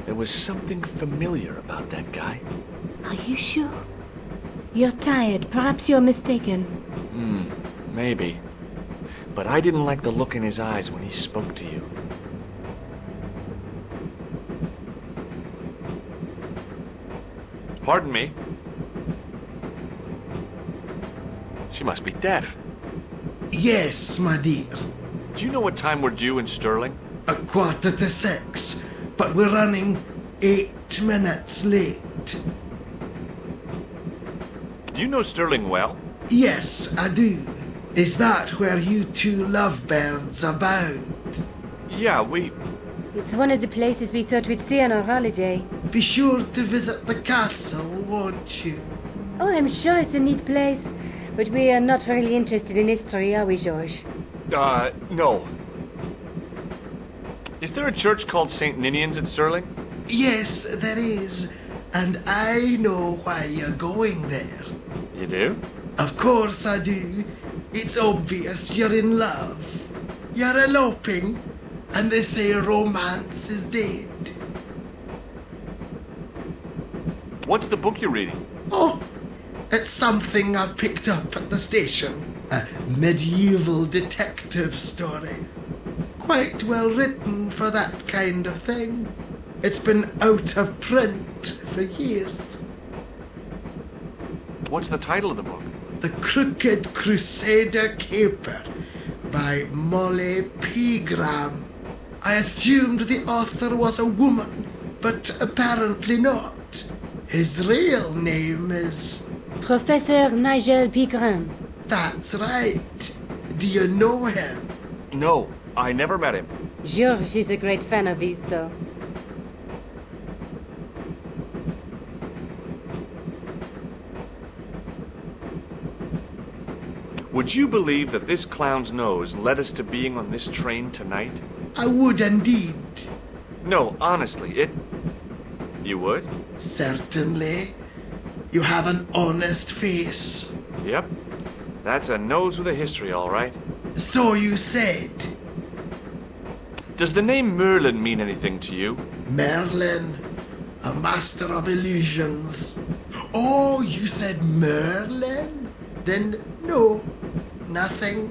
there was something familiar about that guy. Are you sure? You're tired. Perhaps you're mistaken. Maybe. But I didn't like the look in his eyes when he spoke to you. Pardon me. She must be deaf. Yes, my dear. Do you know what time we're due in Stirling? 6:15, but we're running 8 minutes late. Do you know Stirling well? Yes, I do. Is that where you two lovebirds abound? Yeah, we... It's one of the places we thought we'd see on our holiday. Be sure to visit the castle, won't you? Oh, I'm sure it's a neat place. But we are not really interested in history, are we, George? No. Is there a church called St. Ninian's at Stirling? Yes, there is. And I know why you're going there. You do? Of course I do. It's obvious you're in love. You're eloping, and they say romance is dead. What's the book you're reading? Oh, it's something I picked up at the station. A medieval detective story. Quite well written for that kind of thing. It's been out of print for years. What's the title of the book? The Crooked Crusader Caper by Molly Pegram. I assumed the author was a woman, but apparently not. His real name is... Professor Nigel Pegram. That's right. Do you know him? No, I never met him. George is a great fan of his, though. Would you believe that this clown's nose led us to being on this train tonight? I would indeed. No, honestly, it... You would? Certainly. You have an honest face. Yep. That's a nose with a history, all right. So you said. Does the name Merlin mean anything to you? Merlin, a master of illusions. Oh, you said Merlin? Then no, nothing.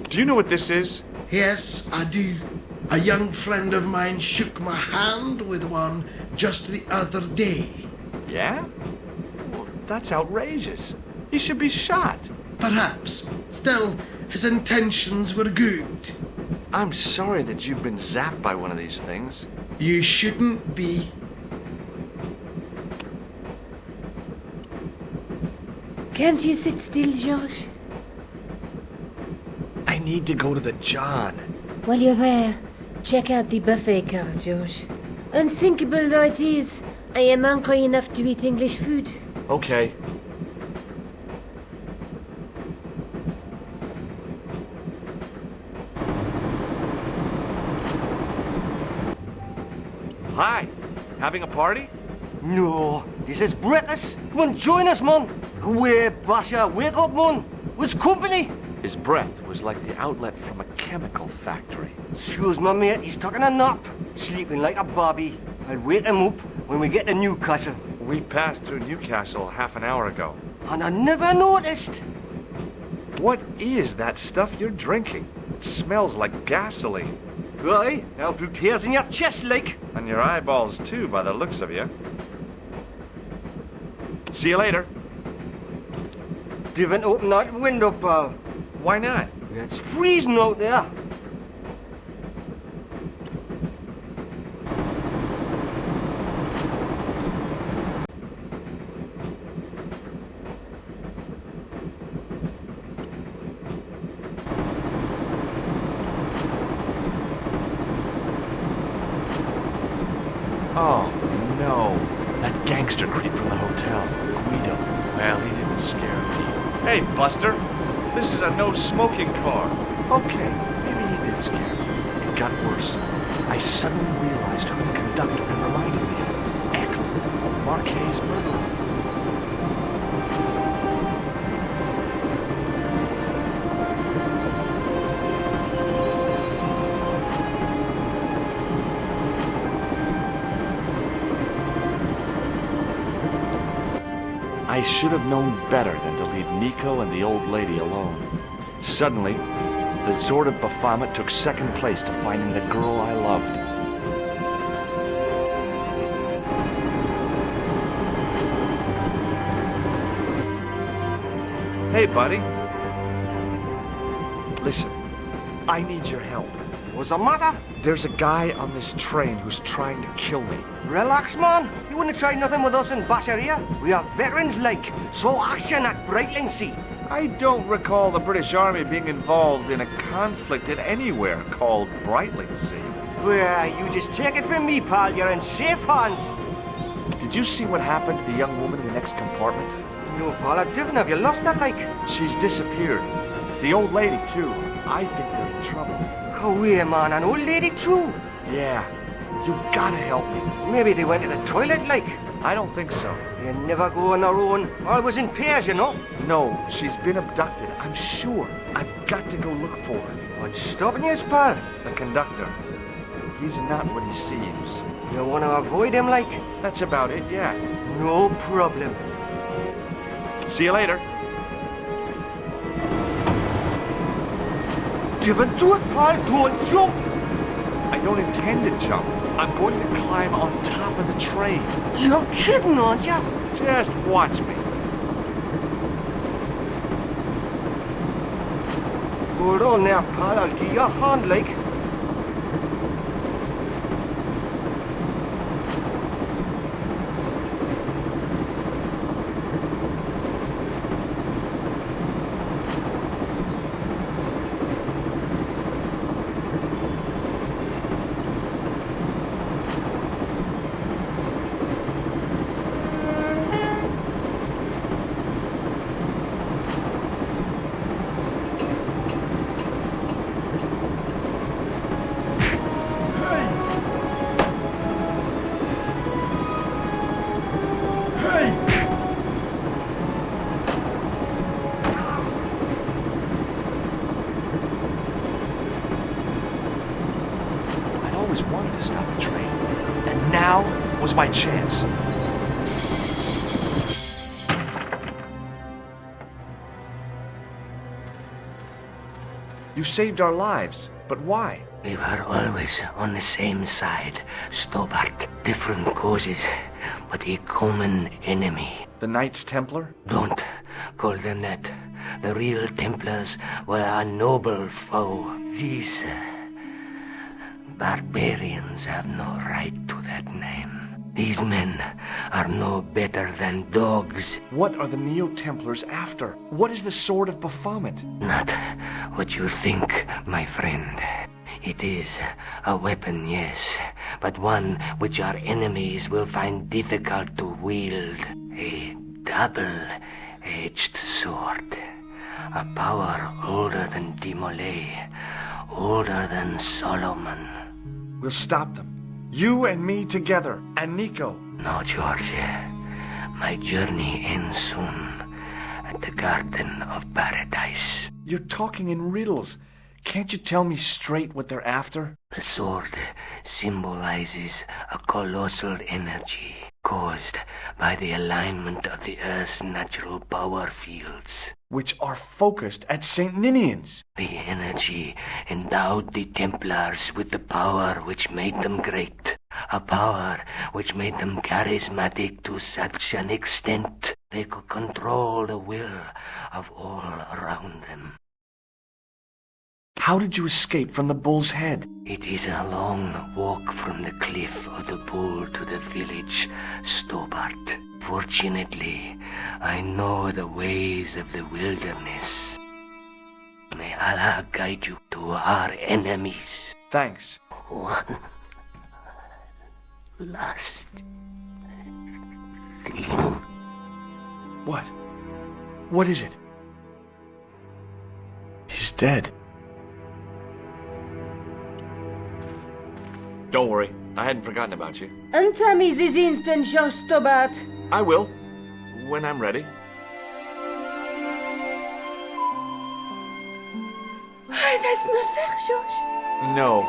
Do you know what this is? Yes, I do. A young friend of mine shook my hand with one just the other day. Yeah? Well, that's outrageous. He should be shot. Perhaps. Still, his intentions were good. I'm sorry that you've been zapped by one of these things. You shouldn't be. Can't you sit still, George? I need to go to the John. While you're there, check out the buffet car, George. Unthinkable though it is, I am hungry enough to eat English food. Okay. Hi. Having a party? No, this is breakfast. Come on, join us, man. Away, Basha, wake up, man. What's company? His breath was like the outlet from a chemical factory. Excuse my mate, he's taking a nap. Sleeping like a bobby. I'll wake him up when we get to Newcastle. We passed through Newcastle half an hour ago. And I never noticed. What is that stuff you're drinking? It smells like gasoline. Right, help through tears in your chest, like. And your eyeballs, too, by the looks of you. See you later. Didn't open that window, pal. Why not? It's freezing out there. Oh, no. That gangster creep from the hotel. Guido. Well, he didn't scare me. Hey, Buster. This is a no-smoking car. Okay, maybe he did scare me. It got worse. I suddenly realized who the conductor had reminded me of. Eckler, a Marquez murderer. I should have known better than to leave Nico and the old lady alone. Suddenly, the sword of Baphomet took second place to finding the girl I loved. Hey, buddy. Listen, I need your help. What's the matter? There's a guy on this train who's trying to kill me. Relax, man. You wouldn't try nothing with us in Basharia. We are veterans like. So action at Breitling Sea. I don't recall the British Army being involved in a conflict at anywhere called Breitling Sea. Well, you just take it from me, pal. You're in safe hands. Did you see what happened to the young woman in the next compartment? No, pal, I didn't. Have you lost her, like? She's disappeared. The old lady, too. I think they're in trouble. Oh, yeah, man. An old lady, too. Yeah. You gotta help me. Maybe they went to the toilet, like. I don't think so. You never go on their own. Always in pairs, you know. No, she's been abducted. I'm sure. I've got to go look for her. What's stopping you, pal? The conductor. He's not what he seems. You want to avoid him, like? That's about it, yeah. No problem. See you later. Give it to it, pal. Don't jump. I don't intend to jump. I'm going to climb on top of the train. You're kidding, aren't you? Just watch me. Hold on there, pal. I'll give you a hand, like. Wanted to stop the train, and now was my chance. You saved our lives, but why? We were always on the same side, Stobart. Different causes, but a common enemy. The Knights Templar? Don't call them that. The real Templars were a noble foe. These barbarians have no right to that name. These men are no better than dogs. What are the Neo-Templars after? What is the Sword of Baphomet? Not what you think, my friend. It is a weapon, yes, but one which our enemies will find difficult to wield. A double-edged sword. A power older than Demolay, older than Solomon. We'll stop them. You and me together, and Nico. No, George. My journey ends soon at the Garden of Paradise. You're talking in riddles. Can't you tell me straight what they're after? The sword symbolizes a colossal energy caused by the alignment of the Earth's natural power fields. which are focused at St. Ninian's. The energy endowed the Templars with the power which made them great. A power which made them charismatic to such an extent they could control the will of all around them. How did you escape from the Bull's Head? It is a long walk from the cliff of the Bull to the village Stobart. Fortunately, I know the ways of the wilderness. May Allah guide you to our enemies. Thanks. One last thing. What? What is it? He's dead. Don't worry, I hadn't forgotten about you. Answer me this instant, George Stobart. I will, when I'm ready. That's not fair, George. No.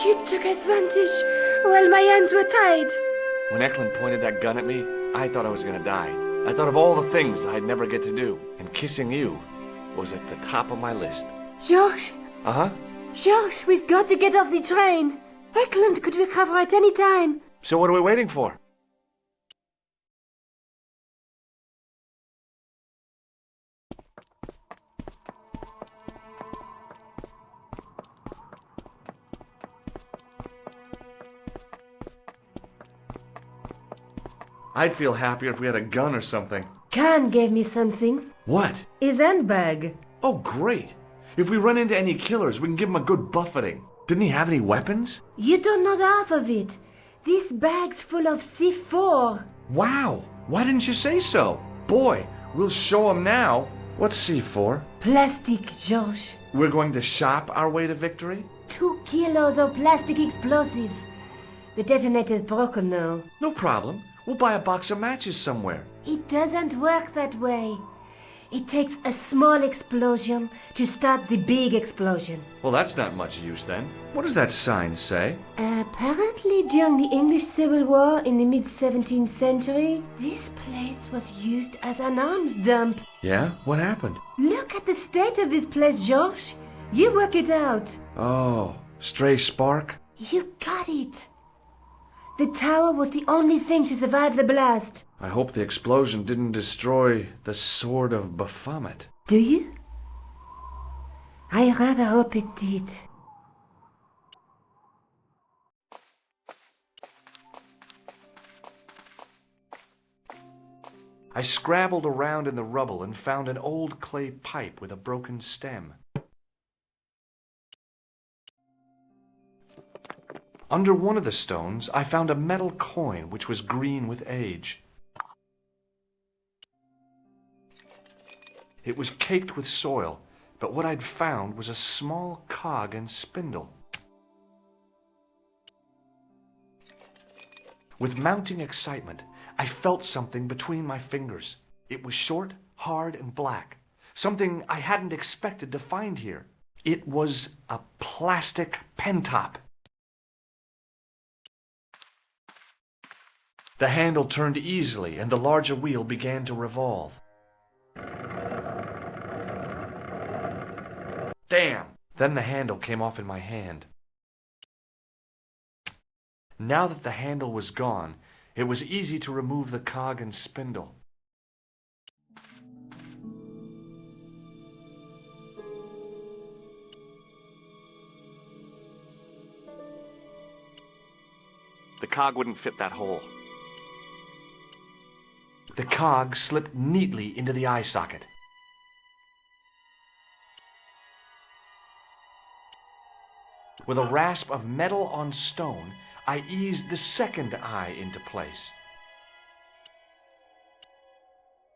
You took advantage while my hands were tied. When Eklund pointed that gun at me, I thought I was gonna die. I thought of all the things I'd never get to do, and kissing you was at the top of my list. George, Uh-huh. George, we've got to get off the train. Eklund could recover at any time. So what are we waiting for? I'd feel happier if we had a gun or something. Khan gave me something. What? His handbag. Oh, great. If we run into any killers, we can give them a good buffeting. Didn't he have any weapons? You don't know the half of it. This bag's full of C4. Wow. Why didn't you say so? Boy, we'll show them now. What's C4? Plastic, George. We're going to shop our way to victory? 2 kilos of plastic explosives. The detonator's broken now. No problem. We'll buy a box of matches somewhere. It doesn't work that way. It takes a small explosion to start the big explosion. Well, that's not much use then. What does that sign say? Apparently during the English Civil War in the mid-17th century, this place was used as an arms dump. Yeah? What happened? Look at the state of this place, George. You work it out. Oh, stray spark? You got it. The tower was the only thing to survive the blast. I hope the explosion didn't destroy the Sword of Baphomet. Do you? I rather hope it did. I scrabbled around in the rubble and found an old clay pipe with a broken stem. Under one of the stones, I found a metal coin which was green with age. It was caked with soil, but what I'd found was a small cog and spindle. With mounting excitement, I felt something between my fingers. It was short, hard, and black. Something I hadn't expected to find here. It was a plastic pentop. The handle turned easily, and the larger wheel began to revolve. Damn! Then the handle came off in my hand. Now that the handle was gone, it was easy to remove the cog and spindle. The cog wouldn't fit that hole. The cog slipped neatly into the eye socket. With a rasp of metal on stone, I eased the second eye into place.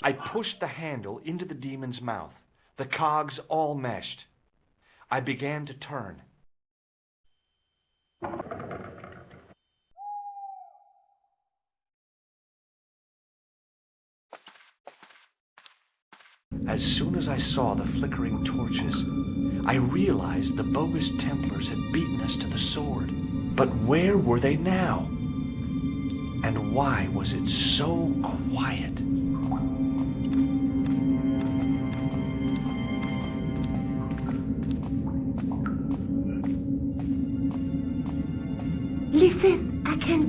I pushed the handle into the demon's mouth. The cogs all meshed. I began to turn. As soon as I saw the flickering torches, I realized the bogus Templars had beaten us to the sword. But where were they now? And why was it so quiet?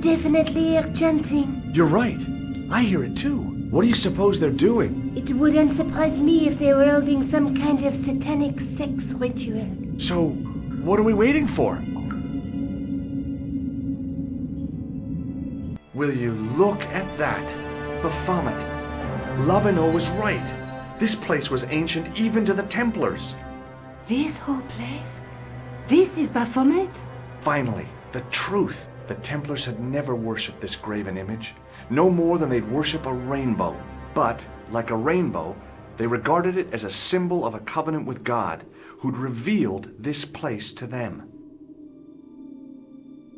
definitely hear chanting. You're right. I hear it too. What do you suppose they're doing? It wouldn't surprise me if they were holding some kind of satanic sex ritual. So, what are we waiting for? Will you look at that? Baphomet. Lavino was right. This place was ancient even to the Templars. This whole place? This is Baphomet? Finally, the truth. The Templars had never worshipped this graven image, no more than they'd worship a rainbow. But, like a rainbow, they regarded it as a symbol of a covenant with God, who'd revealed this place to them.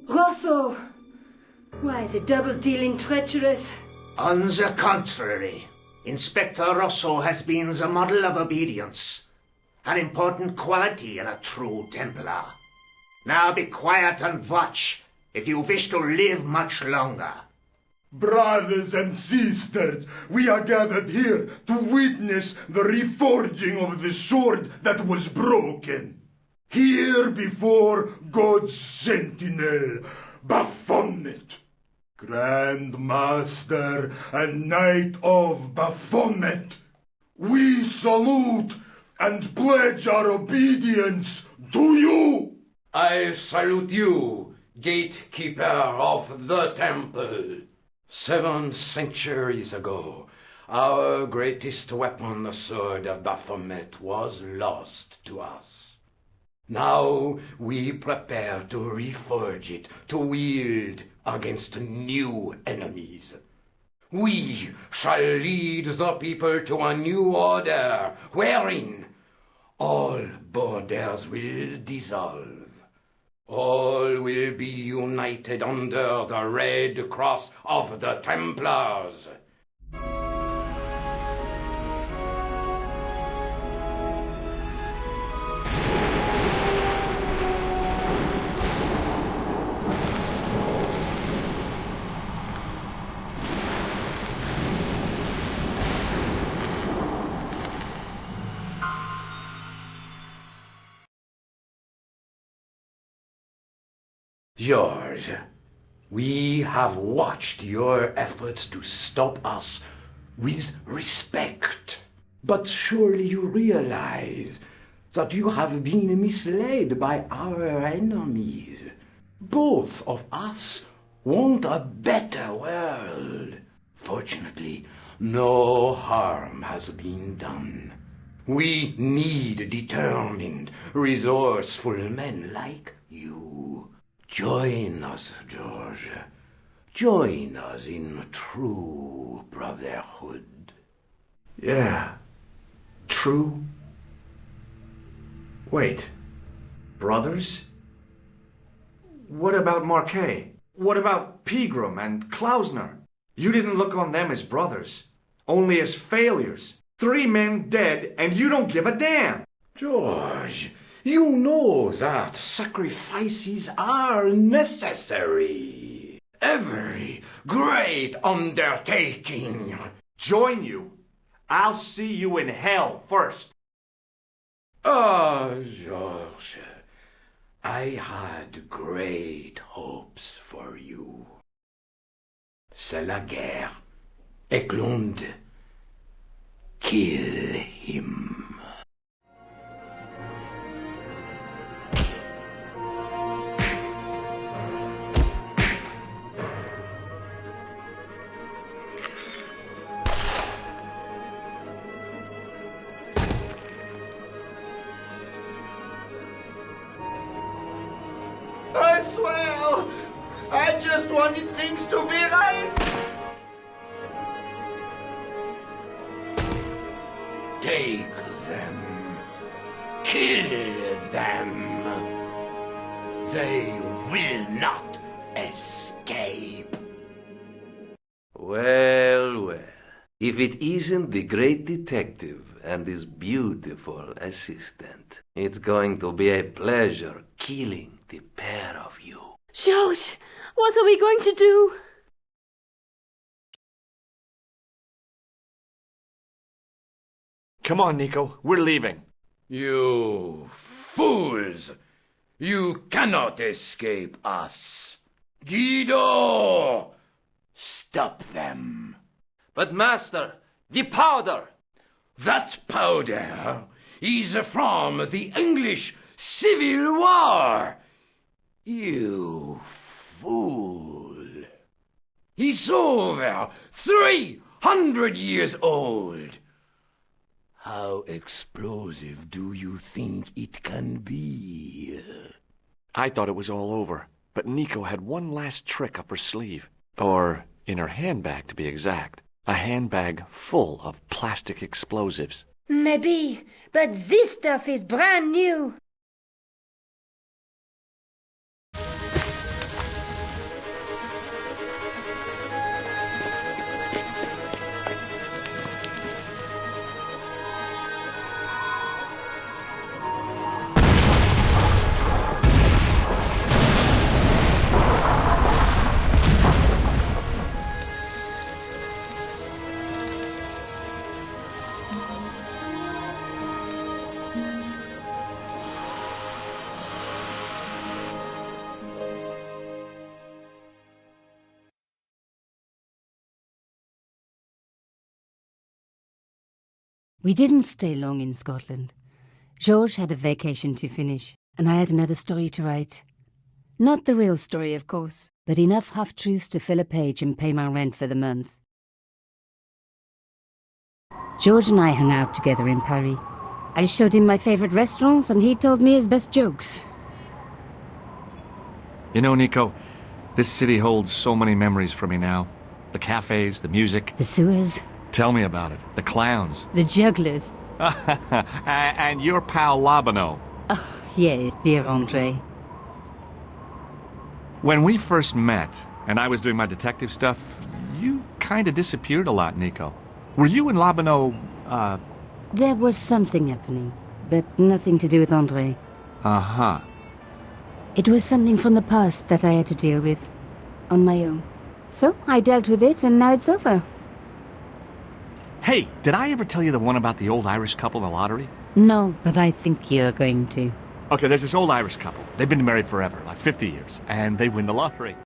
Rosso! Why, the double-dealing treacherous? On the contrary, Inspector Rosso has been the model of obedience, an important quality in a true Templar. Now be quiet and watch, if you wish to live much longer. Brothers and sisters, we are gathered here to witness the reforging of the sword that was broken. Here before God's sentinel, Baphomet, Grand Master and Knight of Baphomet, we salute and pledge our obedience to you. I salute you, gatekeeper of the temple. 7 centuries ago, our greatest weapon, the sword of Baphomet, was lost to us. Now we prepare to reforge it, to wield against new enemies. We shall lead the people to a new order, wherein all borders will dissolve. All will be united under the red cross of the Templars. George, we have watched your efforts to stop us with respect. But surely you realize that you have been misled by our enemies. Both of us want a better world. Fortunately, no harm has been done. We need determined, resourceful men like you. Join us, George. Join us in true brotherhood. Yeah. True. Wait. Brothers? What about Marquet? What about Pegram and Klausner? You didn't look on them as brothers, only as failures. 3 men dead, and you don't give a damn. George, you know that sacrifices are necessary. Every great undertaking. Join you. I'll see you in hell first. Ah, George, I had great hopes for you. C'est la guerre. Eklund, kill him. I swear, I just wanted things to be right. Take them. Kill them. They will not escape. Well, well. If it isn't the great detective and his beautiful assistant, it's going to be a pleasure killing the pair of you. George, what are we going to do? Come on, Nico. We're leaving. You fools! You cannot escape us. Guido! Stop them. But master, the powder! That powder is from the English Civil War. You fool. It's over 300 years old. How explosive do you think it can be? I thought it was all over, but Nico had one last trick up her sleeve. Or in her handbag, to be exact. A handbag full of plastic explosives. Maybe, but this stuff is brand new. We didn't stay long in Scotland. George had a vacation to finish, and I had another story to write. Not the real story, of course, but enough half-truths to fill a page and pay my rent for the month. George and I hung out together in Paris. I showed him my favorite restaurants, and he told me his best jokes. You know, Nico, this city holds so many memories for me now. The cafes, the music. The sewers. Tell me about it. The clowns. The jugglers. And your pal Labano. Oh, yes, dear Andre. When we first met, and I was doing my detective stuff, you kind of disappeared a lot, Nico. Were you and Labano, There was something happening, but nothing to do with Andre. Uh-huh. It was something from the past that I had to deal with, on my own. So, I dealt with it, and now it's over. Hey, did I ever tell you the one about the old Irish couple in the lottery? No, but I think you're going to. Okay, there's this old Irish couple. They've been married forever, like 50 years, and they win the lottery.